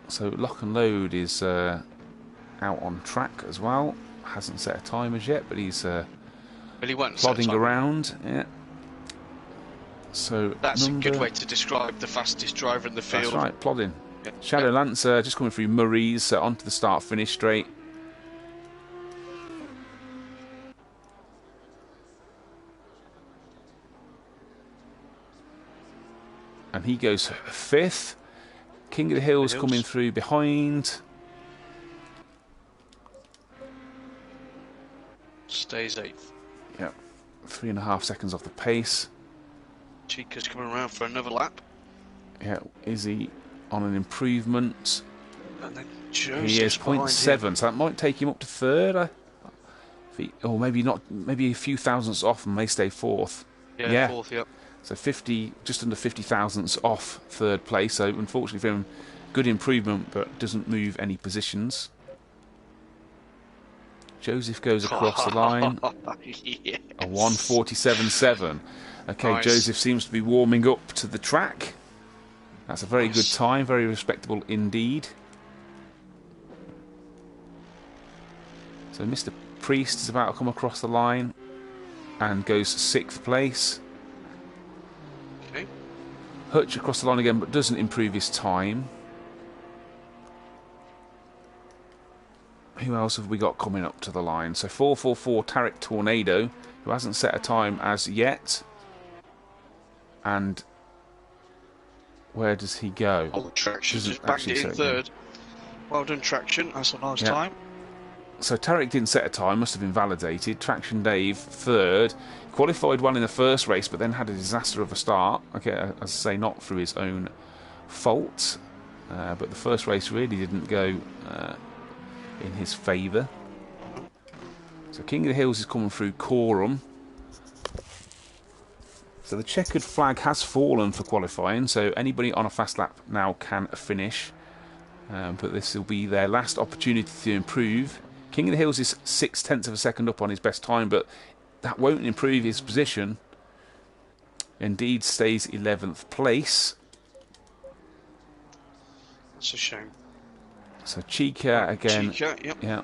So Lock and Load is out on track as well. Hasn't set a time as yet, but he's plodding around. Yeah. So that's a good way to describe the fastest driver in the field. That's right, plodding. Yeah. Shadow Lancer just coming through Murray's onto the start-finish straight. And he goes fifth. King of the Hills coming through behind. Stays eighth. Yeah, 3.5 seconds off the pace. Chica's coming around for another lap. Yeah, is he on an improvement? And then he is 0.7, so that might take him up to third. Or maybe not. Maybe a few thousandths off and may stay fourth. Yeah, fourth. Yep. So just under 50 thousandths off third place. So unfortunately for him, good improvement, but doesn't move any positions. Joseph goes across the line. Yes. A 1:47.7. Okay, Nice. Joseph seems to be warming up to the track. That's a very good time, very respectable indeed. So Mr. Priest is about to come across the line and goes 6th place. Okay. Hutch across the line again, but doesn't improve his time. Who else have we got coming up to the line? So 444 Tarek Tornado, who hasn't set a time as yet. And where does he go? Oh, Traction just backed it in third. Well done, Traction. That's a nice time. So Tarek didn't set a time, must have been validated. Traction Dave, third. Qualified well in the first race, but then had a disaster of a start. Okay, as I say, not through his own fault. But the first race really didn't go in his favour. So King of the Hills is coming through Coram. So the checkered flag has fallen for qualifying, so anybody on a fast lap now can finish. But this will be their last opportunity to improve. King of the Hills is 0.6 of a second up on his best time, but that won't improve his position. Indeed stays 11th place. That's a shame. So Chica again. Chica, yep. Yeah.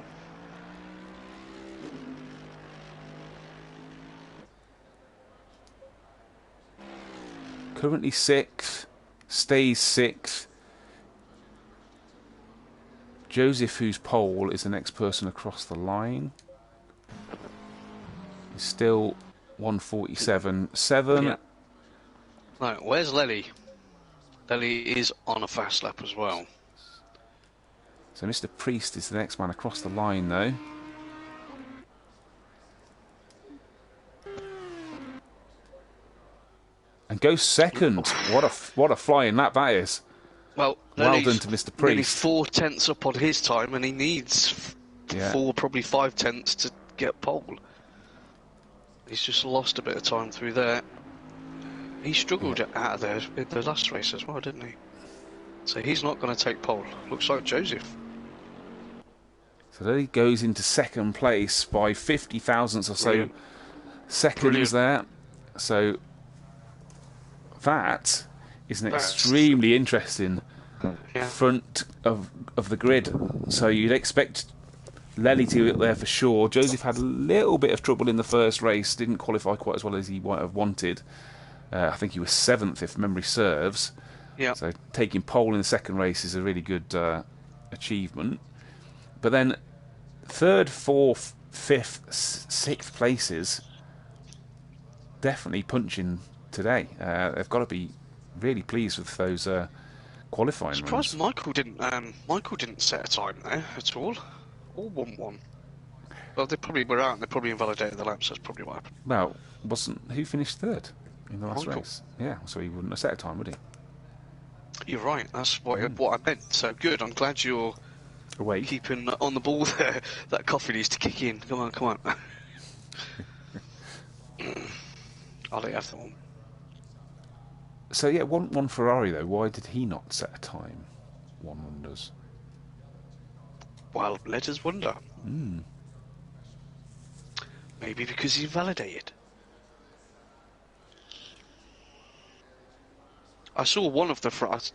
Currently 6th, stays 6th. Joseph, whose pole, is the next person across the line. He's still 1:47.7. Yeah. Right, where's Lely? Lely is on a fast lap as well. So Mr. Priest is the next man across the line, though. And goes second. What a flying lap that is. Well done to Mr. Priest. Nearly 4/10 up on his time, and he needs probably 5/10 to get pole. He's just lost a bit of time through there. He struggled out of there in the last race as well, didn't he? So he's not going to take pole. Looks like Joseph. So there he goes into second place by 50 thousandths or so Brilliant. seconds Brilliant. there. So that is an extremely interesting front of the grid. So you'd expect Lely to be up there for sure. Joseph had a little bit of trouble in the first race, didn't qualify quite as well as he might have wanted. I think he was 7th if memory serves. Yeah. So taking pole in the second race is a really good achievement. But then 3rd, 4th, 5th, 6th places definitely punching today. They've got to be really pleased with those qualifying Surprised runs. Michael didn't set a time there at all. Or 1-1. Well, they probably were out and they probably invalidated the laps. That's probably what happened. Well, who finished 3rd in the last Michael. race? Yeah, so he wouldn't have set a time, would he? You're right. That's what I meant. So good. I'm glad you're Awake. keeping on the ball there. That coffee needs to kick in. Come on. I'll let you have that one. So yeah, one Ferrari though. Why did he not set a time? One wonders. Well, let us wonder. Maybe because he's validated. I saw one of the Ferraris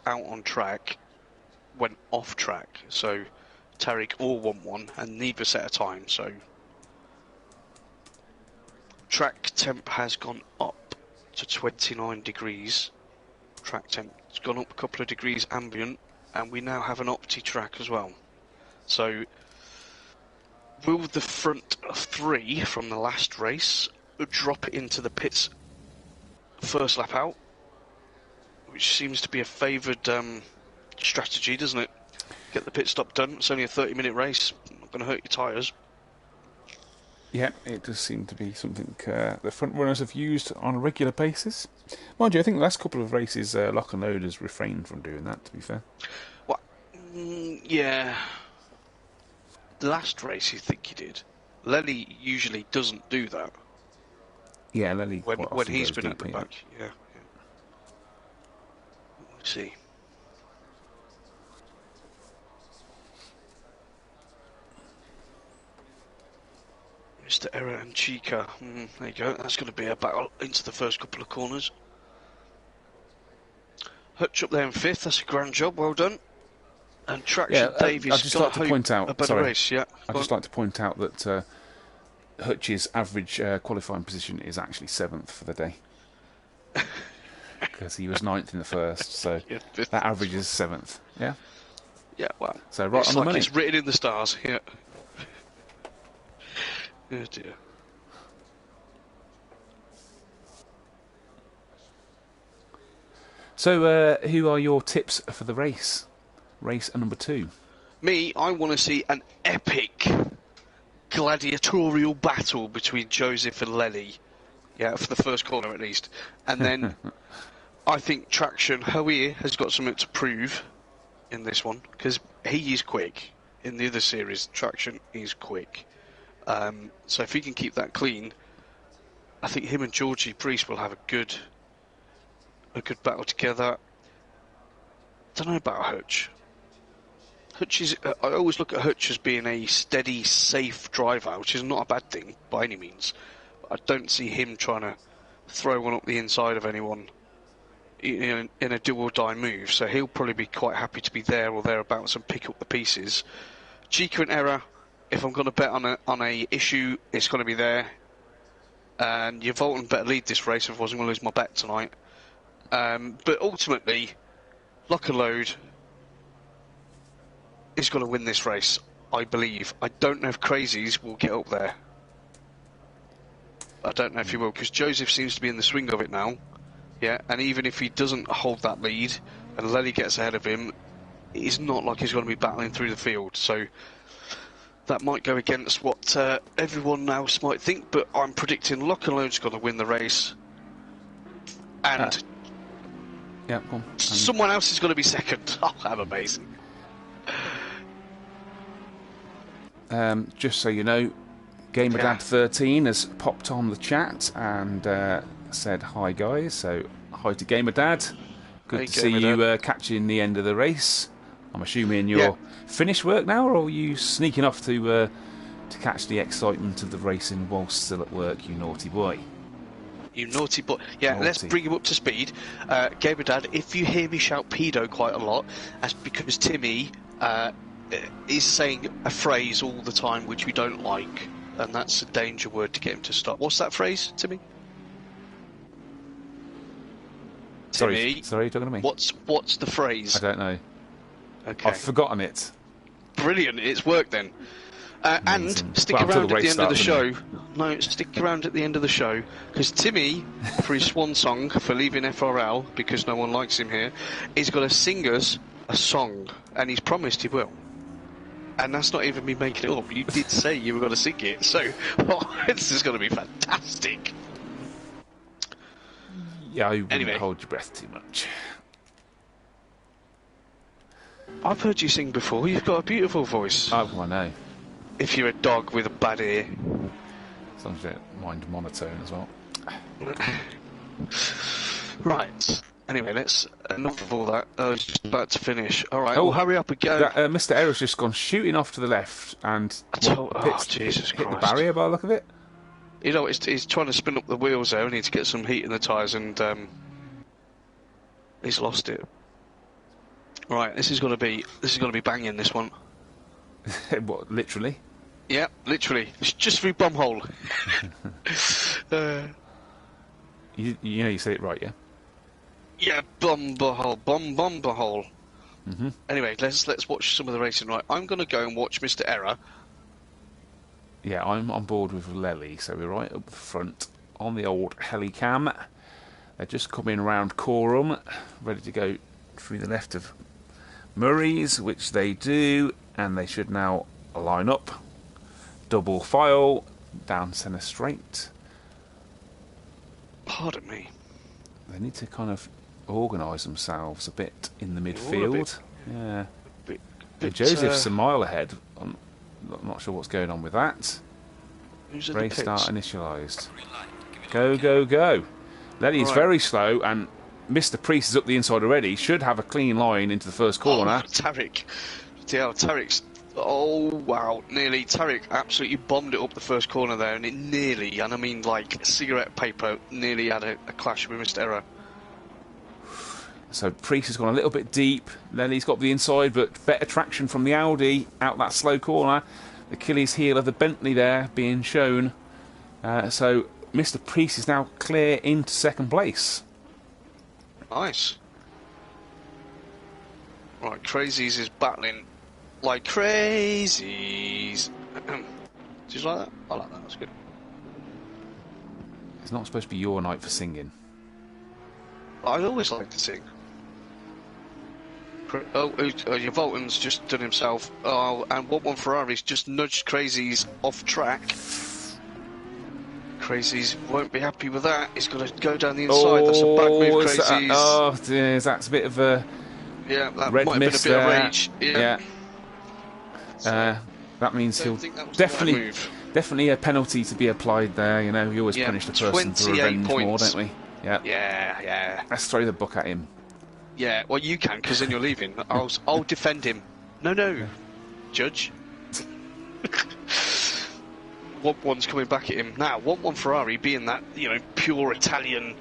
out on track, went off track. So Tariq all 1-1, and neither set a time. So track temp has gone up to 29 degrees. Track temp has gone up a couple of degrees ambient, and we now have an opti track as well. So will the front 3 from the last race drop it into the pits first lap out, which seems to be a favoured strategy, doesn't it? Get the pit stop done. It's only a 30-minute race. Not going to hurt your tyres. Yeah, it does seem to be something the front runners have used on a regular basis. Mind you, I think the last couple of races, Lock and Load has refrained from doing that, to be fair. Well, yeah. The last race, you think he did. Lely usually doesn't do that. Yeah, Lely When he's been at the back. Yeah. Let's see. Mr. Error and Chica. There you go. That's going to be a battle into the first couple of corners. Hutch up there in 5th. That's a grand job. Well done. And Traction Davies I'd just like to point out. a better race. Yeah. I'd just like to point out that Hutch's average qualifying position is actually 7th for the day, because he was 9th in the first. So Yeah, that average is 7th. Yeah. Yeah. Well. So right it's on the like money. it's written in the stars. Yeah. Oh dear. So who are your tips for the race? Race number 2. Me, I want to see an epic gladiatorial battle between Joseph and Lely. Yeah, for the first corner at least. And then I think Traction Hoir has got something to prove in this one, because he is quick. In the other series, Traction is quick. So if he can keep that clean, I think him and Georgie Priest will have a good battle together. Don't know about Hutch. Hutch is. I always look at Hutch as being a steady, safe driver, which is not a bad thing by any means. I don't see him trying to throw one up the inside of anyone in a do or die move. So he'll probably be quite happy to be there or thereabouts and pick up the pieces. Chica and Error, if I'm going to bet on a issue, it's going to be there. And Volton better lead this race, otherwise I'm going to lose my bet tonight. But ultimately, Lock and Load is going to win this race, I believe. I don't know if Crazies will get up there. I don't know if he will, because Joseph seems to be in the swing of it now. Yeah, and even if he doesn't hold that lead and Lely gets ahead of him, it's not like he's going to be battling through the field. So that might go against what everyone else might think, but I'm predicting Lock and Load's going to win the race. And Yeah, go on. someone else is going to be second. Oh, I'm amazing. Just so you know, GamerDad13 has popped on the chat and said hi guys. So hi to GamerDad. Good Hey, to see you GamerDad. catching the end of the race. I'm assuming you're finished work now, or are you sneaking off to catch the excitement of the racing whilst still at work, you naughty boy? You naughty boy. Yeah, Naughty. let's bring him up to speed. Gamer Dad, if you hear me shout pedo quite a lot, that's because Timmy is saying a phrase all the time which we don't like, and that's a danger word to get him to stop. What's that phrase, Timmy? Timmy, Sorry, you're talking to me? what's the phrase? I don't know. Okay. I've forgotten it. Brilliant, it's worked then. And Amazing. stick Well, until around the at the race end of the starts, show. No, stick around at the end of the show, because Timmy, for his swan song for leaving FRL, because no one likes him here, is going to sing us a song, and he's promised he will. And that's not even me making it up. You did say you were going to sing it, so this is going to be fantastic. Yeah, I wouldn't Anyway. hold your breath too much. I've heard you sing before. You've got a beautiful voice. Oh, I know. If you're a dog with a bad ear. As long as you don't mind monotone as well. Right. Anyway, let's enough of all that. I was just about to finish. All right. Oh, Well, hurry up again. Mr. Error's just gone shooting off to the left and Jesus hit the Christ. barrier by the look of it. You know, he's trying to spin up the wheels there. We need to get some heat in the tyres, and he's lost it. Right. This is going to be banging. This one. What? Literally? Yeah, literally. It's just through bumhole. You know you said it right, yeah. Yeah, bumhole, bumhole. Mhm. Anyway, let's watch some of the racing. Right, I'm going to go and watch Mr. Error. Yeah, I'm on board with Lely, so we're right up the front on the old helicam. They're just coming around Coram, ready to go through the left of Murray's, which they do, and they should now line up. Double file, down centre straight. Pardon me. They need to kind of organise themselves a bit in the a midfield. bit- Yeah. Bit, Joseph's a mile ahead. I'm not sure what's going on with that. who's at the Race pits? start initialised. Go, go, go. Lenny's Right. very slow, and Mr. Priest is up the inside already. Should have a clean line into the first corner. Oh, Tarek. Yeah, Tarek's... Oh, wow. Nearly. Tarek absolutely bombed it up the first corner there, and it nearly, and I mean like cigarette paper, nearly had a clash with Mr. Error. So Priest has gone a little bit deep. Lenny's got the inside, but better traction from the Audi out that slow corner. The Achilles heel of the Bentley there being shown. So Mr. Priest is now clear into second place. Nice. Right, Crazies is battling like crazies. Did you like that? I like that, that's good. It's not supposed to be your night for singing. I always like to sing. Your Volton's just done himself. Oh, and 1-1 Ferrari's just nudged Crazies off track. Crazies won't be happy with that. He's got to go down the inside. That's a bad move, Crazies. Oh, dear, that's a bit of a Yeah, that red might have been a mist bit there. of rage. Yeah. That means Don't he'll think that was the right definitely, move. definitely a penalty to be applied there. You know, we always Yeah, punish the person to 28 revenge more, points. don't we? Yeah. Yeah. Let's throw the book at him. Yeah, well, you can, because then you're leaving. I'll defend him. No, Judge. 1-1's coming back at him. Now, 1-1 Ferrari, being that, pure Italian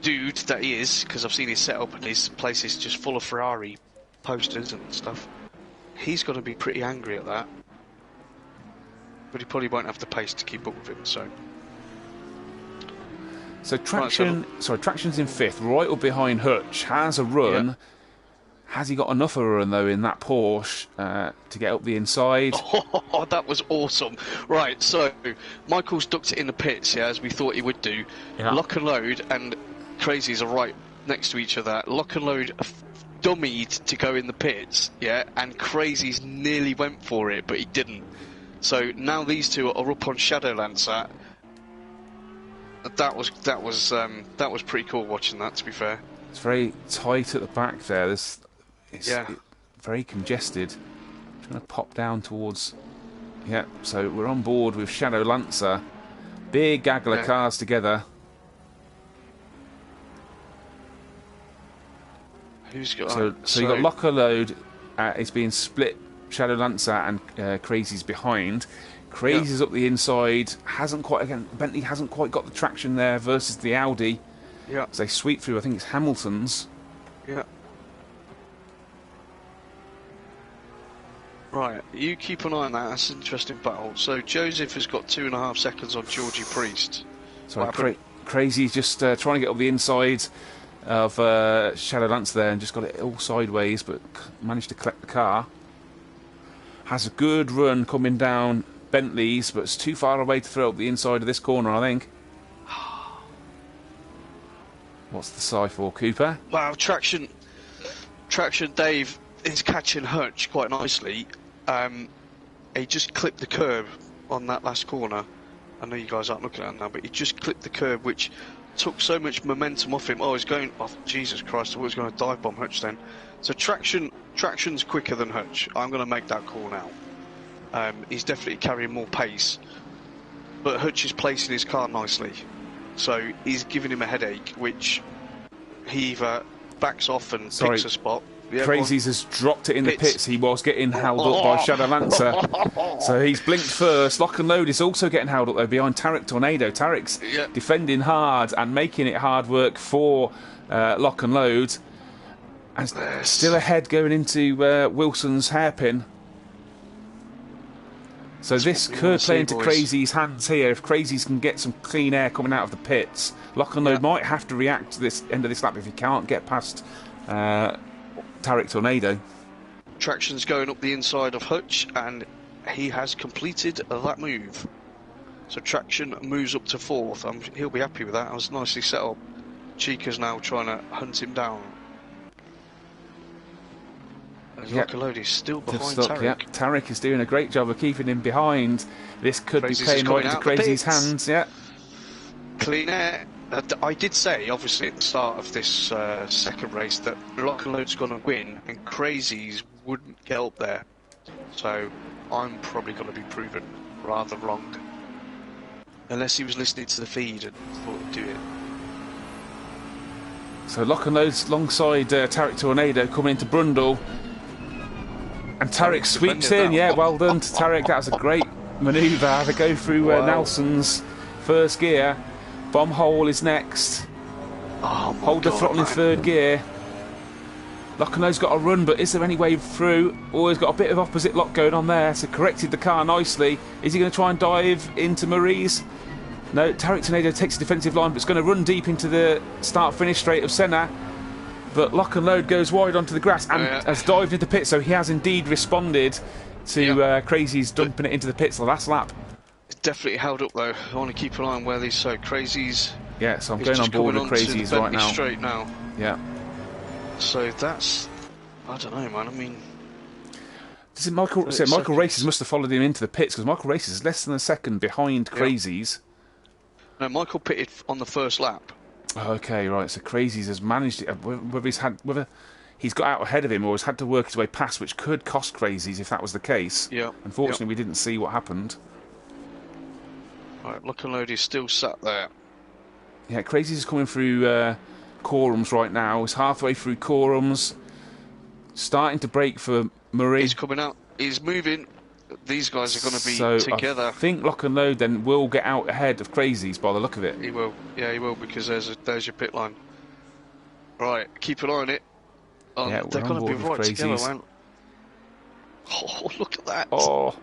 dude that he is, because I've seen his setup and his place is just full of Ferrari posters and stuff, he's going to be pretty angry at that. But he probably won't have the pace to keep up with him, so... So Traction's in fifth, right up behind Hutch. Has a run. Yeah. Has he got enough of a run though in that Porsche to get up the inside? Oh, that was awesome. Right, so Michael's ducked it in the pits, as we thought he would do. Yeah. Lock and Load and Crazies are right next to each other. Lock and Load dummied to go in the pits, and Crazies nearly went for it, but he didn't. So now these two are up on Shadowlands. That was pretty cool watching that, to be fair. It's very tight at the back there. It's Yeah. very congested. It's going to pop down towards Yeah, so we're on board with Shadow Lancer. Big gaggle of cars together. Who's got? So you got Locker Load. It's being split. Shadow Lancer and Crazy's behind. Crazy's up the inside. Bentley hasn't quite got the traction there versus the Audi. Yeah. As they sweep through, I think it's Hamilton's. Yeah. Right, you keep an eye on that. That's an interesting battle. So Joseph has got 2.5 seconds on Georgie Priest. Sorry, Crazy's just trying to get up the inside of Shadow Lancer there and just got it all sideways, but managed to collect the car. Has a good run coming down Bentley's, but it's too far away to throw up the inside of this corner, I think. What's the sci for, Cooper? Wow, traction Dave is catching Hutch quite nicely. He just clipped the curb on that last corner. I know you guys aren't looking at it now, but he just clipped the curb, which took so much momentum off him. Oh, he's going off. Jesus Christ, I thought he was going to dive bomb Hutch then. So traction's quicker than Hutch. I'm going to make that call now. He's definitely carrying more pace, but Hutch is placing his car nicely. So he's giving him a headache, which he either backs off and picks a spot. Yeah, Crazy's has dropped it in the pits. He was getting held up by Shadow Lancer. So he's blinked first. Lock and Load is also getting held up though behind Tarek Tornado. Tarek's defending hard and making it hard work for Lock and Load. And still ahead going into Wilson's hairpin. So this could play into Crazy's hands here if Crazy's can get some clean air coming out of the pits. Lock and Load might have to react to this end of this lap if he can't get past Tarek Tornado. Traction's going up the inside of Hutch, and he has completed that move. So Traction moves up to 4th. He'll be happy with that. That was nicely set up. Chica's now trying to hunt him down. Localodi's still behind Tarek. Tarek is doing a great job of keeping him behind. This could be playing right into Crazy's hands. Clean air. I did say, obviously, at the start of this second race that Lock and Load's going to win and Crazy's wouldn't get up there. So I'm probably going to be proven rather wrong. Unless he was listening to the feed and thought he'd do it. So Lock and Load's alongside Tarek Tornado coming into Brundle. And Tarek sweeps in. Well done to Tarek. That was a great manoeuvre to go through Nelson's first gear. Bomb hole is next. Hold the throttle in 3rd gear. Lock and Load's got a run, but is there any way through? He's got a bit of opposite lock going on there, so corrected the car nicely. Is he going to try and dive into Marie's? No, Tarek Tornado takes a defensive line, but it's going to run deep into the start-finish straight of Senna. But Lock and Load goes wide onto the grass and has dived into the pit, so he has indeed responded to Crazy's dumping it into the pits the last lap. It's definitely held up though. I want to keep an eye on where these Crazy's. Yeah, so I'm going on board with Crazy's right now. Straight now. Yeah. So that's, I don't know, man. I mean, Michael Races must have followed him into the pits because Michael Races is less than a second behind Crazy's. No, Michael pitted on the first lap. Okay, right. So Crazy's has managed it. Whether he's got out ahead of him or has had to work his way past, which could cost Crazy's if that was the case. Yeah. Unfortunately, we didn't see what happened. Right, Lock and Load is still sat there. Yeah, Crazy's is coming through Corums right now. He's halfway through Corums, starting to break for Murray. He's coming out. He's moving. These guys are going to be together. I think Lock and Load then will get out ahead of Crazy's by the look of it. He will. Yeah, he will, because there's your pit line. Right, keep an eye on it. They're going to be right together, man. Oh, look at that. Oh.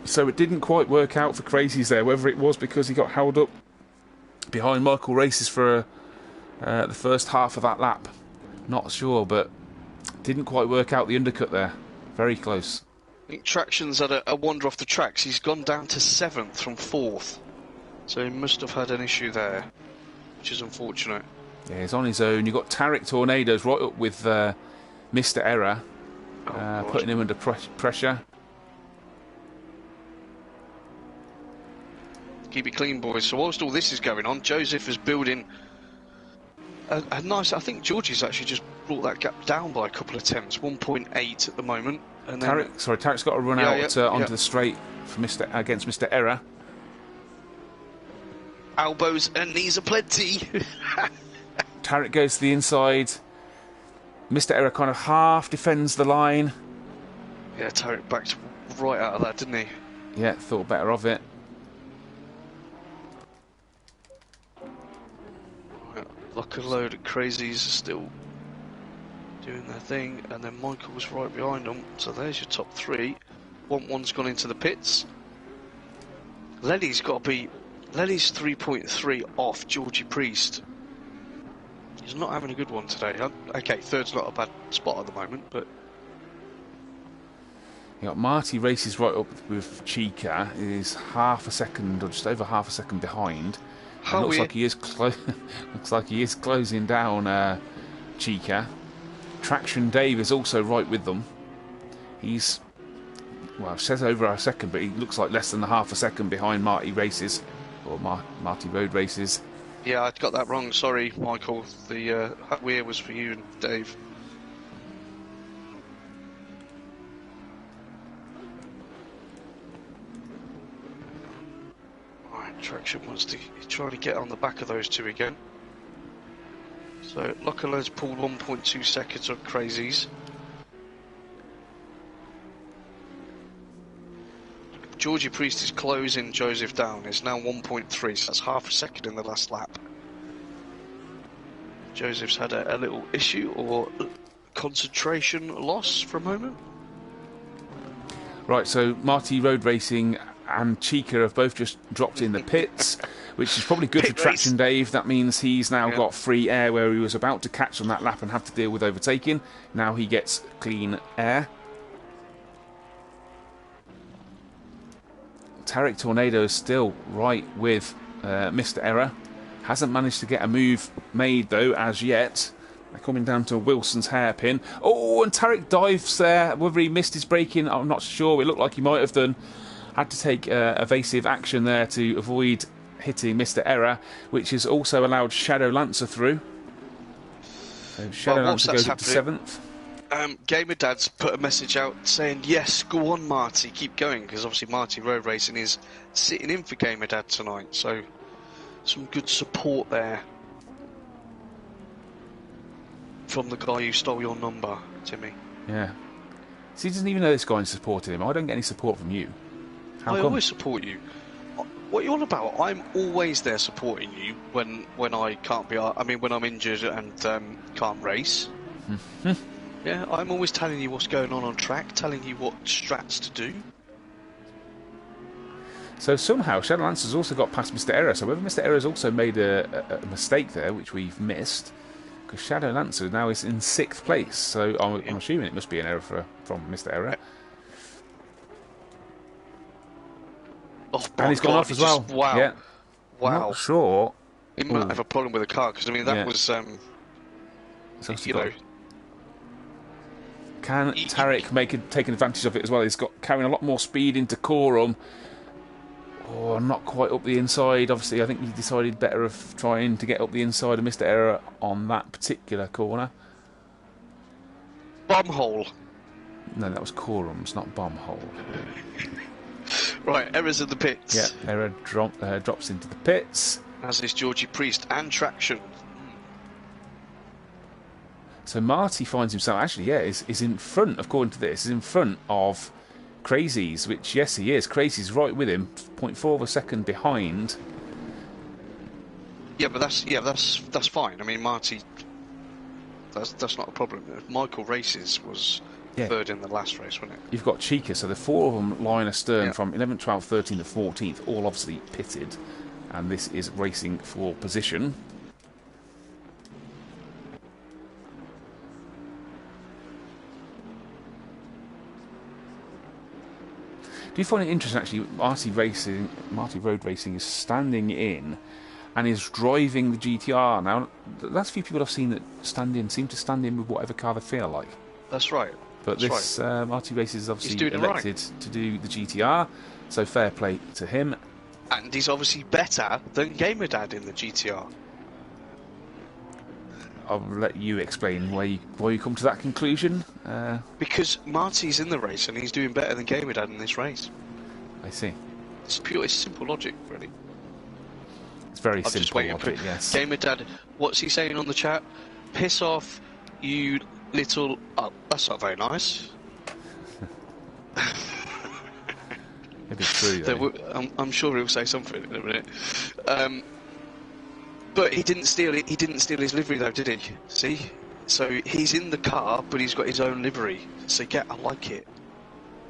So it didn't quite work out for Crazy's there, whether it was because he got held up behind Michael Races for the first half of that lap. Not sure, but didn't quite work out the undercut there. Very close. I think Traction's had a wander off the tracks. He's gone down to 7th from 4th. So he must have had an issue there, which is unfortunate. Yeah, he's on his own. You've got Tarek Tornadoes right up with Mr. Error, putting him under pressure. Keep it clean, boys. So whilst all this is going on, Joseph is building a nice... I think Georgie's actually just brought that gap down by a couple of tenths, 1.8 at the moment. And then Tarek's got to run out onto the straight for against Mr. Error. Elbows and knees aplenty. Tarek goes to the inside. Mr. Error kind of half defends the line. Yeah, Tarek backed right out of that, didn't he? Yeah, thought better of it. Lock and load of crazies are still doing their thing, and then Michael was right behind them. So there's your top three. One's gone into the pits. Lenny's got to be. Lenny's 3.3 off Georgie Priest. He's not having a good one today. Okay, third's not a bad spot at the moment, but. You got Marty races right up with Chica. Is half a second or just over half a second behind. Looks like he is looks like he is closing down Chica. Traction Dave is also right with them. He's it says over a second, but he looks like less than half a second behind Marty races or Marty Road races. Yeah, I got that wrong. Sorry, Michael. The weir was for you and Dave. Traction wants to try to get on the back of those two again. So Lockalo's pulled 1.2 seconds on crazies. Georgie Priest is closing Joseph down. It's now 1.3, so that's half a second in the last lap. Joseph's had a little issue or concentration loss for a moment. Right, so Marty Road Racing and Chica have both just dropped in the pits, which is probably good for Traction Dave. That means he's now got free air where he was about to catch on that lap and have to deal with overtaking. Now he gets clean air. Tarek Tornado is still right with Mr. Error. Hasn't managed to get a move made though as yet. They're coming down to Wilson's hairpin. Oh, and Tarek dives there. Whether he missed his braking, I'm not sure. It looked like he might have done. Had to take evasive action there to avoid hitting Mr. Error, which has also allowed Shadow Lancer through. So Shadow Lancer goes up to 7th. Gamer Dad's put a message out saying, yes, go on, Marty, keep going, because obviously Marty Road Racing is sitting in for Gamer Dad tonight, so some good support there from the guy who stole your number, Timmy. Yeah. So he doesn't even know this guy supported him. I don't get any support from you. How come? Always support you. What are you on about? I'm always there supporting you when I can't be. I mean, when I'm injured and can't race. Yeah, I'm always telling you what's going on track, telling you what strats to do. So somehow Shadow Lancer's also got past Mr. Error. So whether Mr. Error's also made a mistake there, which we've missed, because Shadow Lancer now is in 6th place. So I'm assuming it must be an error from Mr. Error. Oh, and he's gone off as well. Wow. Yeah. Wow. I'm not sure. He might have a problem with the car, because, I mean, that was, you know... Can Tarek take advantage of it as well? He's got carrying a lot more speed into Corum. Oh, not quite up the inside. Obviously, I think he decided better of trying to get up the inside of Mr. Error on that particular corner. Bombhole. No, that was Corum's, not Bombhole. Right, Error's in the pits. Yeah, Error drops into the pits. As is Georgie Priest and Traction. So Marty finds himself, actually, is in front, according to this, is in front of Crazies, which, yes, he is. Crazies right with him, 0.4 of a second behind. Yeah, but that's fine. I mean, Marty, that's not a problem. Michael Races was third in the last race, wasn't it? You've got Chica, so the 4 of them lying astern from 11th, 12th, 13th to 14th, all obviously pitted, and this is racing for position. Do you find it interesting, actually, Marty Road Racing is standing in and is driving the GTR. Now, the last few people I've seen that seem to stand in with whatever car they feel like. That's right. But That's this Marty Races is obviously elected to do the GTR, so fair play to him. And he's obviously better than Gamer Dad in the GTR. I'll let you explain why you come to that conclusion. Because Marty's in the race and he's doing better than Gamerdad in this race. I see. It's simple logic, really. It's very I'm simple logic, yes. Gamerdad, what's he saying on the chat? Piss off, you little... Oh, that's not very nice. Maybe it's true, though. I'm sure he'll say something in a minute. But he didn't steal it. He didn't steal his livery, though, did he? See? So he's in the car, but he's got his own livery. So yeah, I like it.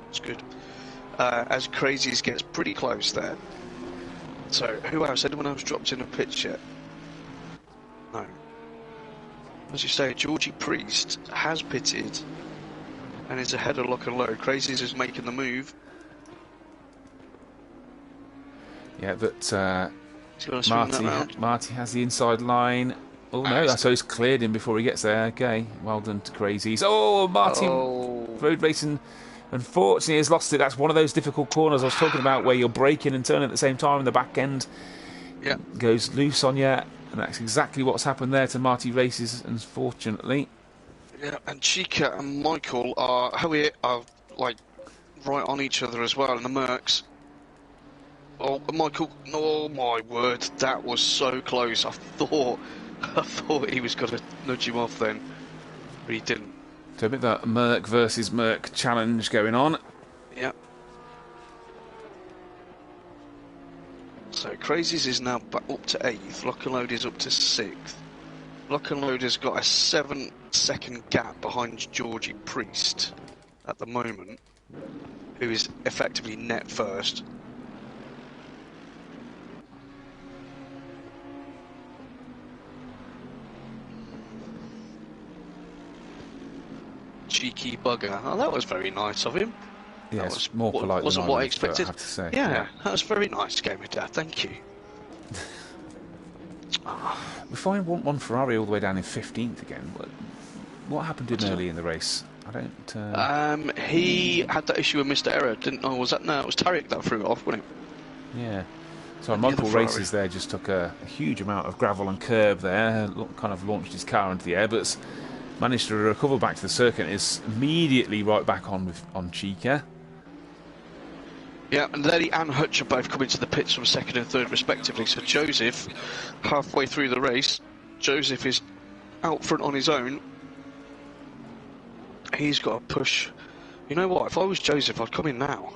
It's good. As Crazies gets pretty close there. So who else? Anyone else dropped in a pitch yet? No. As you say, Georgie Priest has pitted and is ahead of Lock and Load. Crazies is making the move. Yeah, but Marty has the inside line. Oh no, so he's cleared him before he gets there. Okay, well done to Crazies. Oh, Marty road racing, unfortunately, has lost it. That's one of those difficult corners I was talking about where you're braking and turning at the same time and the back end goes loose on you. And that's exactly what's happened there to Marty Races, unfortunately. Yeah, and Chica and Michael are like right on each other as well in the Mercs. Oh, Michael! Oh my word, that was so close. I thought he was going to nudge him off then, but he didn't. So a bit of that Merc versus Merc challenge going on. Yeah. So Crazies is now back up to 8th. Lock and Load is up to 6th. Lock and Load has got a 7-second gap behind Georgie Priest at the moment, who is effectively net first. Cheeky bugger. Oh, that was very nice of him. Yeah, that was more polite wasn't than what I would, expected. I have to say. Yeah, that was very nice, Gamerdad. Thank you. We find one Ferrari all the way down in 15th again. What happened early in the race? I don't... He had that issue with Mr. Error, didn't know. Was that? No, it was Tarek that threw it off, wasn't it? Yeah. So Michael Races there just took a huge amount of gravel and curb there, kind of launched his car into the air, but managed to recover back to the circuit and is immediately right back on Chica. Yeah, and Letty and Hutch are both coming to the pits from 2nd and 3rd respectively. So Joseph, halfway through the race, Joseph is out front on his own. He's got to push. You know what? If I was Joseph, I'd come in now.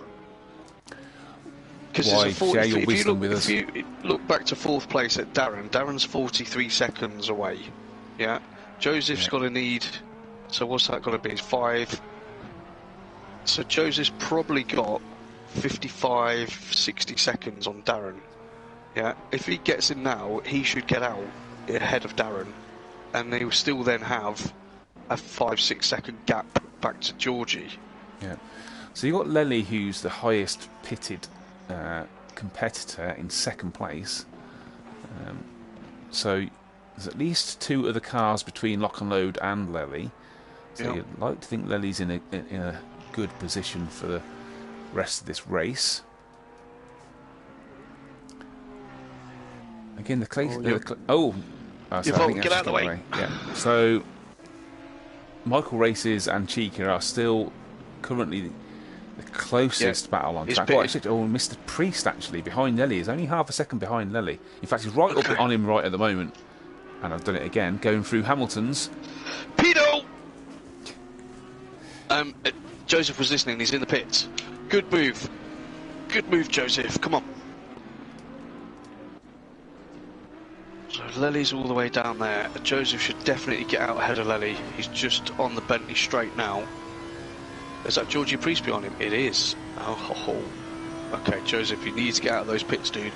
Because if you look back to 4th place at Darren's 43 seconds away. Yeah. Joseph's got to need, so what's that got to be? It's 5. So Joseph's probably got 55, 60 seconds on Darren. Yeah, if he gets in now, he should get out ahead of Darren, and they will still then have a 5-6 second gap back to Georgie. Yeah. So you've got Lely, who's the highest pitted competitor in 2nd place. So there's at least 2 other cars between Lock and Load and Lely. So you'd like to think Lely's in a good position for the rest of this race. Again, the clay. Get out of the way. Yeah. So Michael Races and Chica are still currently the closest battle on track. Mr. Priest actually behind Lely is only half a second behind Lely. In fact, he's right up on him right at the moment. And I've done it again, going through Hamilton's. Pedo! Joseph was listening, he's in the pits. Good move. Good move, Joseph. Come on. So Lely's all the way down there. Joseph should definitely get out ahead of Lely. He's just on the Bentley straight now. Is that Georgie Priest behind him? It is. Oh. Okay, Joseph, you need to get out of those pits, dude.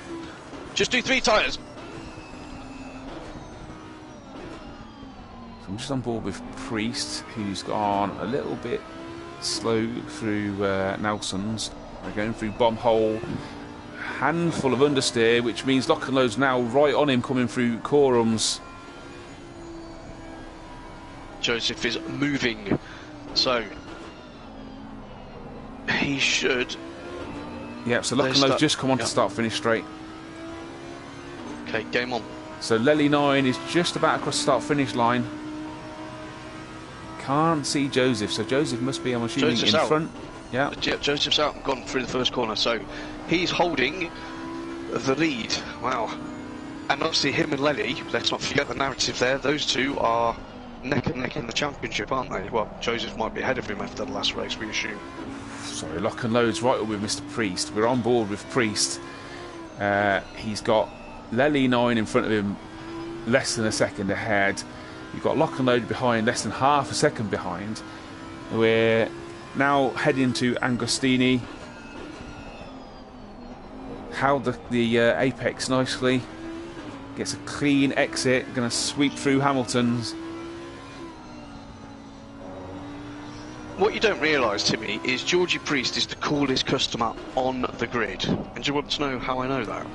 Just do 3 tyres. I'm just on board with Priest, who's gone a little bit slow through Nelson's. They're going through Bomb Hole. Handful of understeer, which means Lock and Load's now right on him coming through Corum's. Joseph is moving, so he should. Yeah, so Lock and Load's just come on to start finish straight. Okay, game on. So Lely 9 is just about across the start-finish line. Can't see Joseph, so Joseph must be, I'm assuming, Joseph's in out. front. Yeah. Joseph's out and gone through the first corner, so he's holding the lead. Wow. And obviously him and Lely, let's not forget the narrative there, those two are neck and neck in the championship, aren't they? Well, Joseph might be ahead of him after the last race, we assume. Sorry, lock and load's right up with Mr. Priest. We're on board with Priest. He's got Lely 9 in front of him, less than a second ahead. You've got lock and load behind, less than half a second behind. We're now heading to Agostini. Held the apex nicely. Gets a clean exit. Going to sweep through Hamilton's. What you don't realise, Timmy, is Georgie Priest is the coolest customer on the grid. And do you want to know how I know that?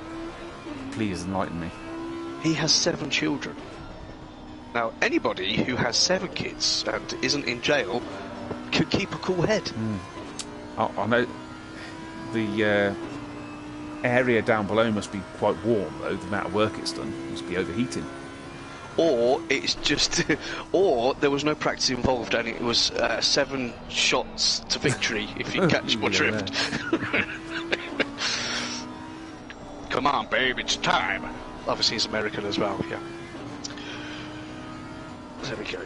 Please enlighten me. He has 7 children. Now, anybody who has 7 kids and isn't in jail can keep a cool head. I know the area down below must be quite warm, though. The amount of work it's done must be overheating. Or it's just, or there was no practice involved, and it was 7 shots to victory. If you catch my drift. Come on, babe, it's time. Obviously, he's American as well. Yeah. There we go.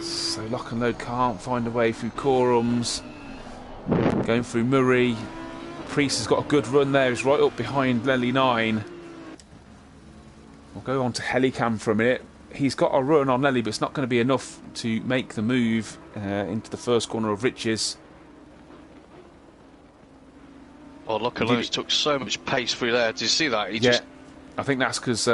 So lock and load can't find a way through Corums. Going through Murray. Priest has got a good run there. He's right up behind Lely 9. We'll go on to Helicam for a minute. He's got a run on Lely, but it's not going to be enough to make the move into the first corner of Riches. Oh, look at those, took so much pace through there. Did you see that? He just I think that's because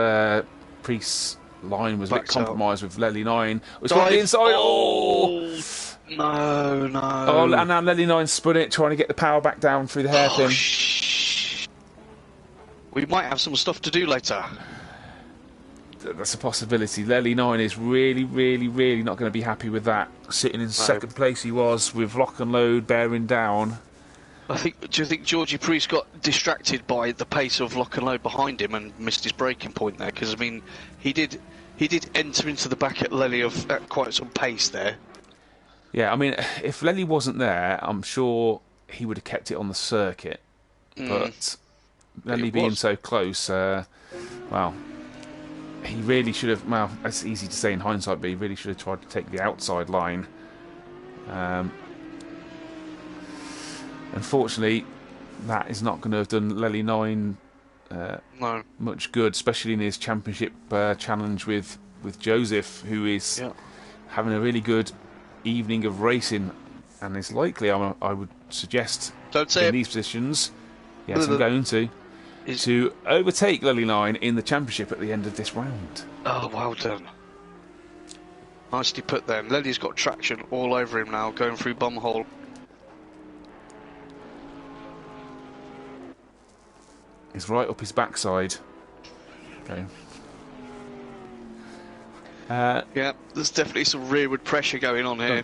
Priest's line was a bit compromised with Lely 9. It's got the inside. Oh! No. Oh, and now Lely 9 spun it, trying to get the power back down through the hairpin. We might have some stuff to do later. That's a possibility. Lely 9 is really not going to be happy with that. Sitting in second place he was, with lock and load bearing down. Do you think Georgie Priest got distracted by the pace of lock and load behind him and missed his breaking point there? Because I mean, he did enter into the back at Lely at quite some pace there. Yeah, I mean, if Lely wasn't there, I'm sure he would have kept it on the circuit. But Lely being so close, well, he really should have. Well, that's easy to say in hindsight, but he really should have tried to take the outside line. Unfortunately, that is not going to have done Lely 9 much good, especially in his championship challenge with Joseph, who is having a really good evening of racing, and is likely, I would suggest, in these positions, yes, I'm going to overtake Lely 9 in the championship at the end of this round. Oh, well done. Nicely put there. Lely's got traction all over him now, going through Bumhole. He's right up his backside. Okay. Yeah, there's definitely some rearward pressure going on here.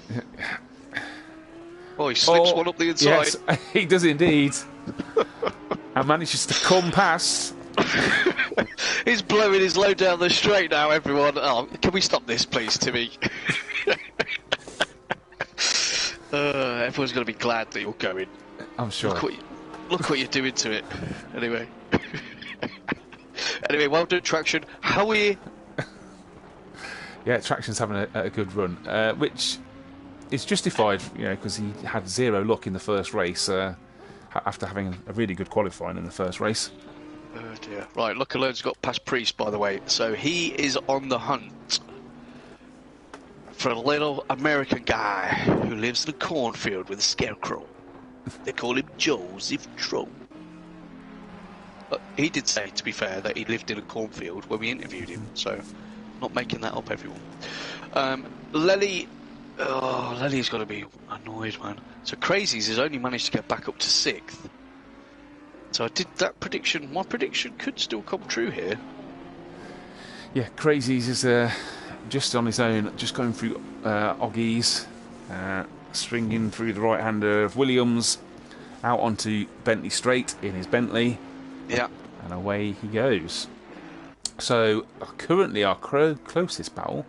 Oh, he slips one up the inside. Yes, he does indeed. And manages to come past. He's blowing his load down the straight now, everyone. Oh, can we stop this, please, Timmy? Everyone's going to be glad that you're going. I'm sure. Look what you're doing to it. Anyway. Anyway, well done, Traction. How are you? Yeah, Traction's having a good run, which is justified, because he had 0 luck in the first race after having a really good qualifying in the first race. Oh dear. Right, Look Alone's got past Priest, by the way, so he is on the hunt for a little American guy who lives in a cornfield with a scarecrow. They call him Joseph Trump. He did say, to be fair, that he lived in a cornfield when we interviewed him, so not making that up, everyone. Lely's got to be annoyed, man. So Crazies has only managed to get back up to 6th. So I did that prediction. My prediction could still come true here. Yeah, Crazies is just on his own, just going through Oggies, swinging through the right hander of Williams, out onto Bentley Straight in his Bentley. Yeah. And away he goes. So currently our closest battle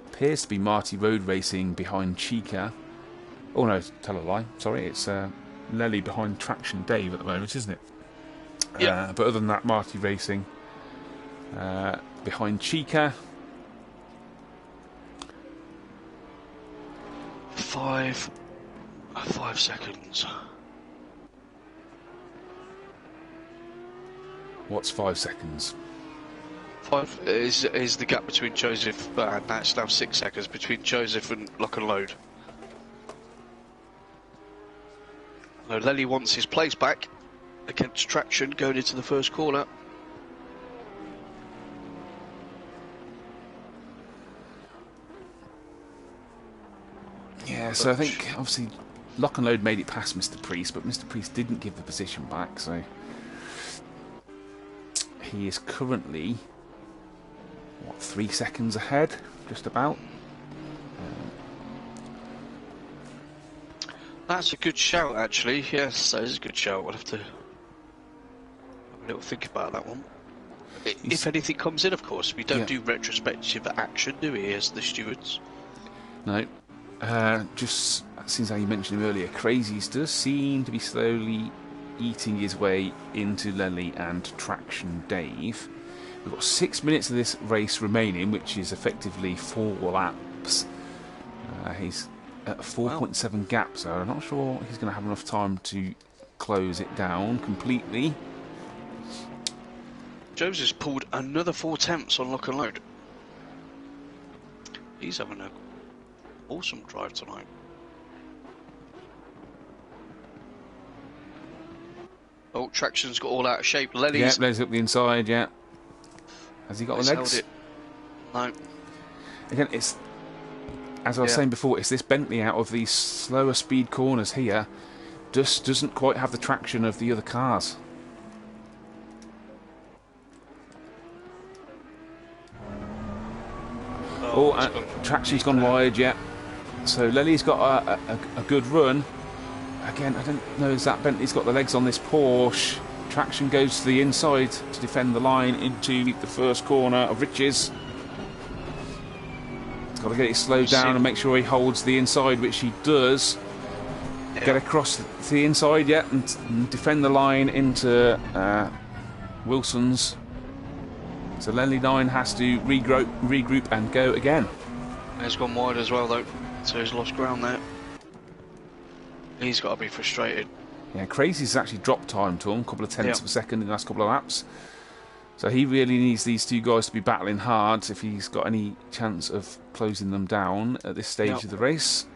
appears to be Marty Road Racing behind Chica. Oh no, tell a lie. Sorry, it's Lely behind Traction Dave at the moment, isn't it? Yeah. But other than that, Marty Racing behind Chica. 5 seconds. What's 5 seconds? 5 is the gap between Joseph and that's now 6 seconds between Joseph and Lock and Load. No, Lely wants his place back against Traction going into the first corner. Yeah, so I think obviously Lock and Load made it past Mr. Priest, but Mr. Priest didn't give the position back, so he is currently, what, 3 seconds ahead, just about. That's a good shout, actually. Yes, that is a good shout. We'll have to have a little think about that one. If anything comes in, of course. We don't do retrospective action, do we, as the stewards? No. Just since you mentioned him earlier, Crazies does seem to be slowly eating his way into Lely and Traction Dave. We've got 6 minutes of this race remaining, which is effectively 4 laps. He's at a 4.7 gap, so I'm not sure he's going to have enough time to close it down completely. Jones has pulled another 4 tenths on Lock and Load. He's having an awesome drive tonight. Oh, Traction's got all out of shape. Lenny's... Yeah, Lenny's up the inside, yeah. Has he got the legs? Held it. No. Again, it's... As I was saying before, it's this Bentley out of these slower speed corners here just doesn't quite have the traction of the other cars. Traction's gone wide, yeah. So Lely's got a good run. Again, I don't know if that Bentley's got the legs on this Porsche. Traction goes to the inside to defend the line into the first corner of Riches. He's got to get it slowed down and make sure he holds the inside, which he does. Yeah. Get across to the inside, yeah, and defend the line into Wilson's. So Lenny 9 has to regroup and go again. He's gone wide as well, though, so he's lost ground there. He's got to be frustrated. Yeah, Crazy's actually dropped time to him, a couple of tenths of a second in the last couple of laps. So he really needs these two guys to be battling hard if he's got any chance of closing them down at this stage of the race.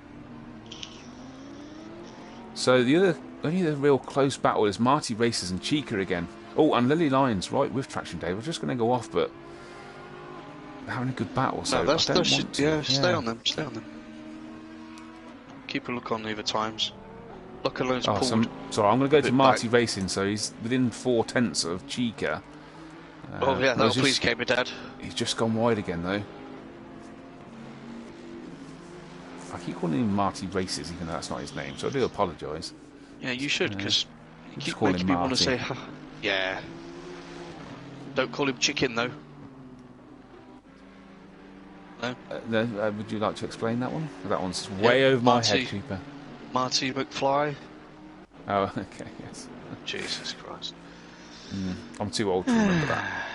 So the only other real close battle is Marty Racers and Chica again. Oh, and Lily Lyons right with Traction Day. We're just going to go off, but they're having a good battle. So no, stay on them. Stay on them. Keep a look on either times. Look alone's pulled. Sorry, I'm going to go to Marty Racing. So he's within 4 tenths of Chica. That'll please keep me, Dad. He's just gone wide again, though. I keep calling him Marty Races, even though that's not his name, so I do apologise. Yeah, you should, because you keep making me want to say, yeah. Don't call him Chicken, though. No? Would you like to explain that one? That one's way over my head, Cooper. Marty McFly. Oh, okay, yes. Jesus Christ. I'm too old to remember that.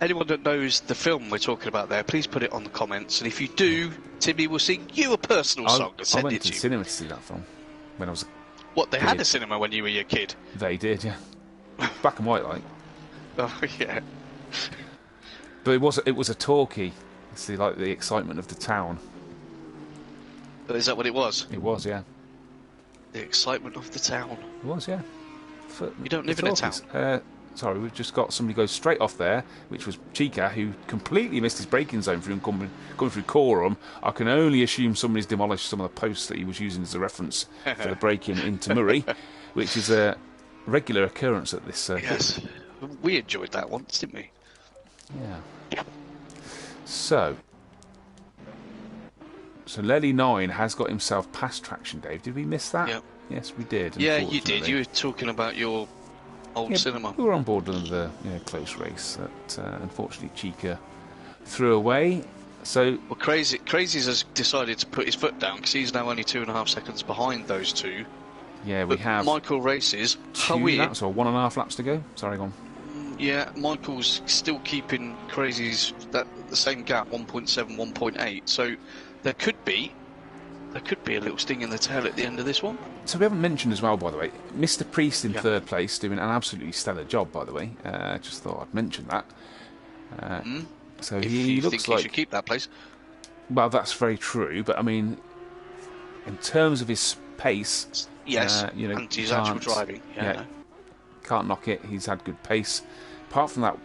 Anyone that knows the film we're talking about there, please put it on the comments. And if you do, Timmy will sing you a personal song and send it to you. I went to the cinema to see that film when I was a What, they had a cinema when you were your kid? They did, yeah. Black and white, like. Oh, yeah. But it was a talkie. It's like the excitement of the town. Is that what it was? It was, yeah. The excitement of the town. It was, yeah. You don't live in a town? Sorry, we've just got somebody goes straight off there, which was Chica, who completely missed his braking zone through coming through Coram. I can only assume somebody's demolished some of the posts that he was using as a reference for the braking into Murray, which is a regular occurrence at this circuit. Yes, we enjoyed that once, didn't we? Yeah. So Lely 9 has got himself past Traction, Dave. Did we miss that? Yep. Yes, we did. Yeah, you did. You were talking about your Old cinema. We were on board another close race that unfortunately Chica threw away. So Well, Crazy's has decided to put his foot down because he's now only 2.5 seconds behind those two. yeah, we But have Michael races. 2 laps or 1.5 laps to go. Sorry, go on. Yeah, Michael's still keeping Crazy's the same gap, 1.7, 1.8. So there could be a little sting in the tail at the end of this one. So we haven't mentioned as well, by the way, Mr. Priest in Yeah. third place, doing an absolutely stellar job, by the way. Just thought I'd mention that. So If he you looks think he like... should keep that place. Well, that's very true, but I mean, in terms of his pace... Yes, and his actual can't- driving. Yeah, no. can't knock it. He's had good pace. Apart from that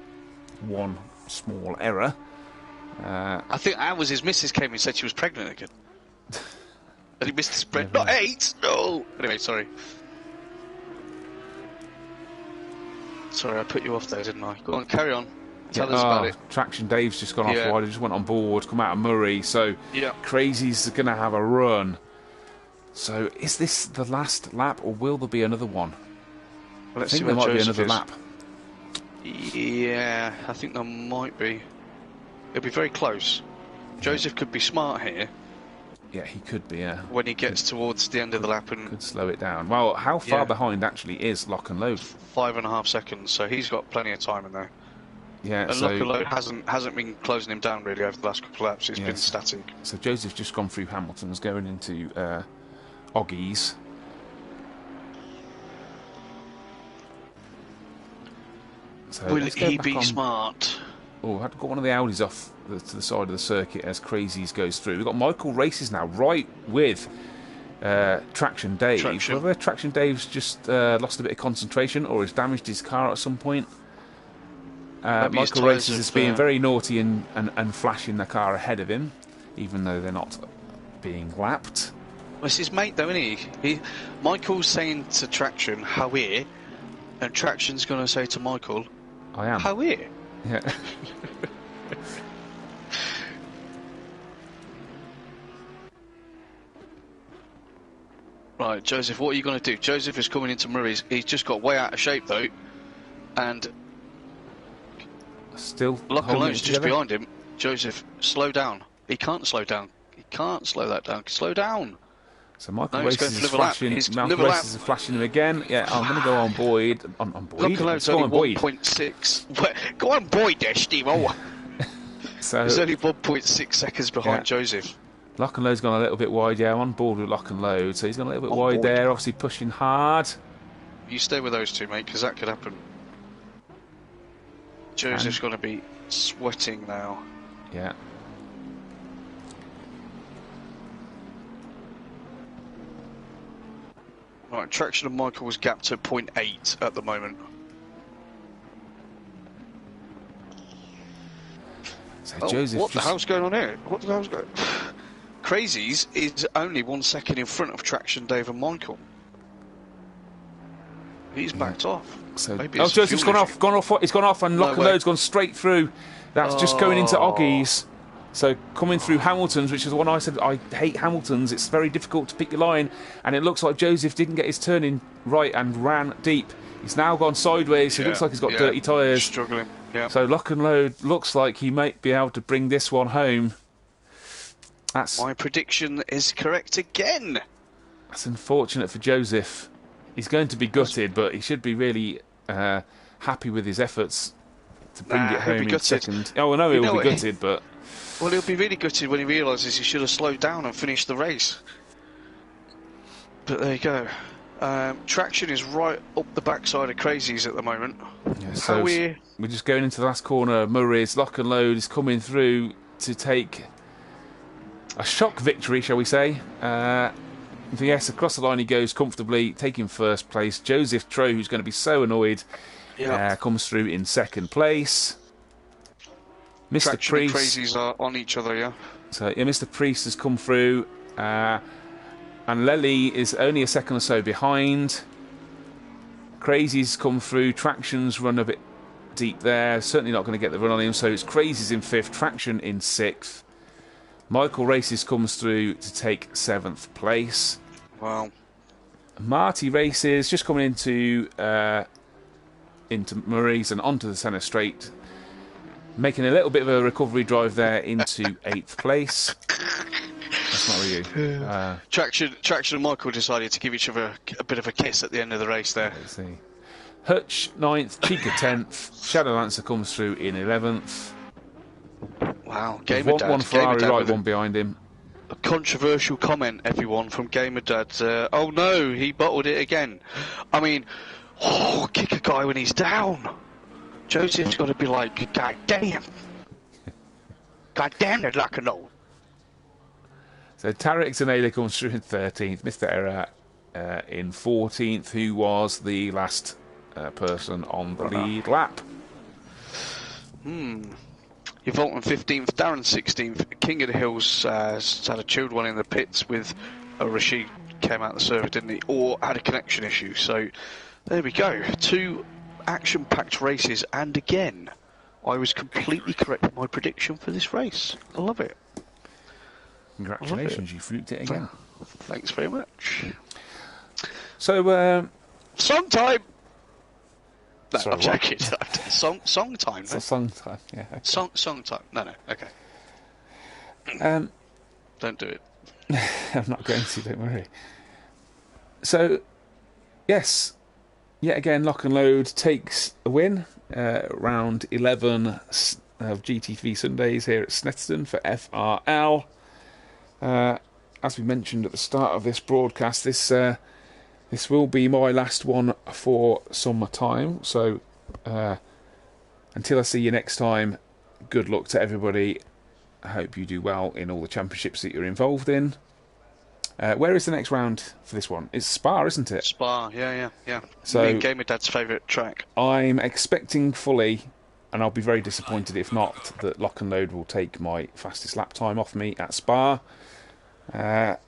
one small error... I think that was his missus came and said she was pregnant again. And he missed his breath. Not 8! No! Anyway, sorry. Sorry, I put you off there, didn't I? Go on, carry on. Tell us about it. Traction Dave's just gone off Yeah. wide. He just went on board, come out of Murray. So Yeah. Crazy's going to have a run. So is this the last lap, or will there be another one? I Let's think see there where might be Joseph another is. lap. Yeah, I think there might be. It'll be very close. Joseph could be smart here Yeah, he could be, yeah. when he gets towards the end of the lap and Could slow it down. Well, how far Yeah. behind actually is Lock and Load? 5.5 seconds, so he's got plenty of time in there. Yeah, And so, Lock hasn't been closing him down really over the last couple of laps. It's been Yes. static. so Joseph's just gone through Hamilton's, going into Oggy's. So Will let's go he back be on- smart? Oh, I had to got one of the Audis off to the side of the circuit as Crazy's goes through. We've got Michael Races now, right with Traction Dave. Traction. Whether Traction Dave's just lost a bit of concentration or has damaged his car at some point. Maybe his Michael tyres Races is have, being very naughty and flashing the car ahead of him, even though they're not being lapped. Well, it's his mate, though, isn't he? Michael's saying to Traction, "How here?" And Traction's going to say to Michael, I am. "How here?" Yeah. Right, Joseph, what are you going to do? Joseph is coming into Murray's. He's just got way out of shape, though. And Still Lock and holding it Load's just together. behind him. Joseph, slow down. He can't slow down. He can't slow that down. Slow down. So Michael No, he's going Races for is liver lap. flashing. He's Michael liver lap. Races is flashing him again. Yeah, I'm going to go on Boyd. On Boyd. Lock and Load's Let's go only on Boyd. 1.6. Go on, Boyd there, Steve. Oh, So he's only 1.6 seconds behind Yeah. Joseph. Lock and Load's gone a little bit wide. Yeah, I'm on board with Lock and Load. So he's gone a little bit On wide board. there. Obviously pushing hard. You stay with those two, mate, because that could happen. Joseph's going to be sweating now. Yeah. Right, Traction and Michael was gapped to 0.8 at the moment. So Oh, Joseph what the just hell's going on here? What the hell's going Crazy's is only 1 second in front of Traction, Dave and Michael. He's backed off. So, Maybe oh, it's a Joseph's fuel gone issue. off, gone off. He's gone off, and Lock and way. Load's gone straight through. That's just going into Oggy's. So coming through Hamilton's, which is the one I said I hate Hamilton's. It's very difficult to pick your line, and it looks like Joseph didn't get his turn in right and ran deep. He's now gone sideways. So it looks like he's got dirty tyres. Struggling. Yeah. So Lock and Load looks like he might be able to bring this one home. That's My prediction is correct again. unfortunate for Joseph. He's going to be gutted, but he should be really happy with his efforts to bring Nah, it he'll be home in gutted. second. Oh, I know You he'll know be what? gutted, but Well, he'll be really gutted when he realises he should have slowed down and finished the race. But there you go. Traction is right up the backside of Crazy's at the moment. yeah, so How we're just going into the last corner. Murray's Lock and Load is coming through to take a shock victory, shall we say. Yes, across the line he goes comfortably, taking first place. Joseph Troe, who's going to be so annoyed, comes through in second place. Mr. Traction and Priest. Crazy's are on each other, yeah. So yeah, Mr. Priest has come through, and Lely is only a second or so behind. Crazy's come through. Traction's run a bit deep there. Certainly not going to get the run on him. So it's Crazy's in fifth, Traction in sixth. Michael Races comes through to take seventh place. Wow. Marty Races just coming into into Murray's and onto the centre straight, making a little bit of a recovery drive there into 8th place. That's not you. Traction and Michael decided to give each other a bit of a kiss at the end of the race there. Let's see. Hutch 9th, Chica 10th, Shadowlancer comes through in 11th. Wow, Gamer Dad. One Ferrari, right one behind him. A controversial comment, everyone, from Gamer Dad. Oh no, he bottled it again. I mean, kick a guy when he's down. Joseph's got to be like, God damn. God damn it, like a no. So Tarek Zaneda comes through in 13th, Mr. Error in 14th, who was the last person on the lead lap. Yvolton 15th, Darren 16th, King of the Hills had a chilled one in the pits with Rashid came out the server, didn't he? Or had a connection issue. So there we go. 2 action-packed races, and again, I was completely correct in my prediction for this race. I love it. Congratulations, you fluked it again. Thanks very much. So, song time! No, sorry, I'm joking. Song time. It's a song time, yeah. Okay. Song time. No, okay. Don't do it. I'm not going to, don't worry. So, yes, yet again, Lock and Load takes a win. Round 11 of GT3 Sundays here at Snetterton for FRL. As we mentioned at the start of this broadcast, this will be my last one for some time. So, until I see you next time, good luck to everybody. I hope you do well in all the championships that you're involved in. Where is the next round for this one? It's Spa, isn't it? Spa, yeah. So, me and Gamer Dad's favourite track. I'm expecting fully, and I'll be very disappointed if not, that Lock and Load will take my fastest lap time off me at Spa.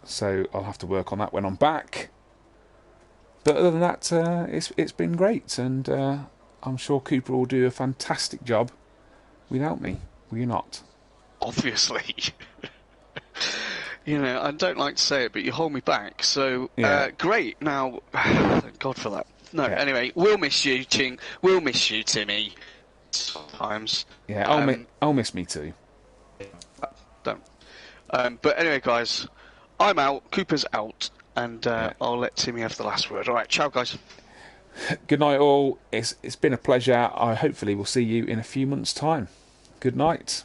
So I'll have to work on that when I'm back. But other than that, it's been great, and I'm sure Cooper will do a fantastic job without me. Will you not? Obviously. You know, I don't like to say it, but you hold me back. So, Yeah. great. Now, thank God for that. No, Yeah. Anyway, we'll miss you, Ching. We'll miss you, Timmy. Sometimes. Yeah, I'll miss me too. Don't. But anyway, guys, I'm out. Cooper's out. And I'll let Timmy have the last word. All right, ciao, guys. Good night, all. It's been a pleasure. I hopefully will see you in a few months' time. Good night.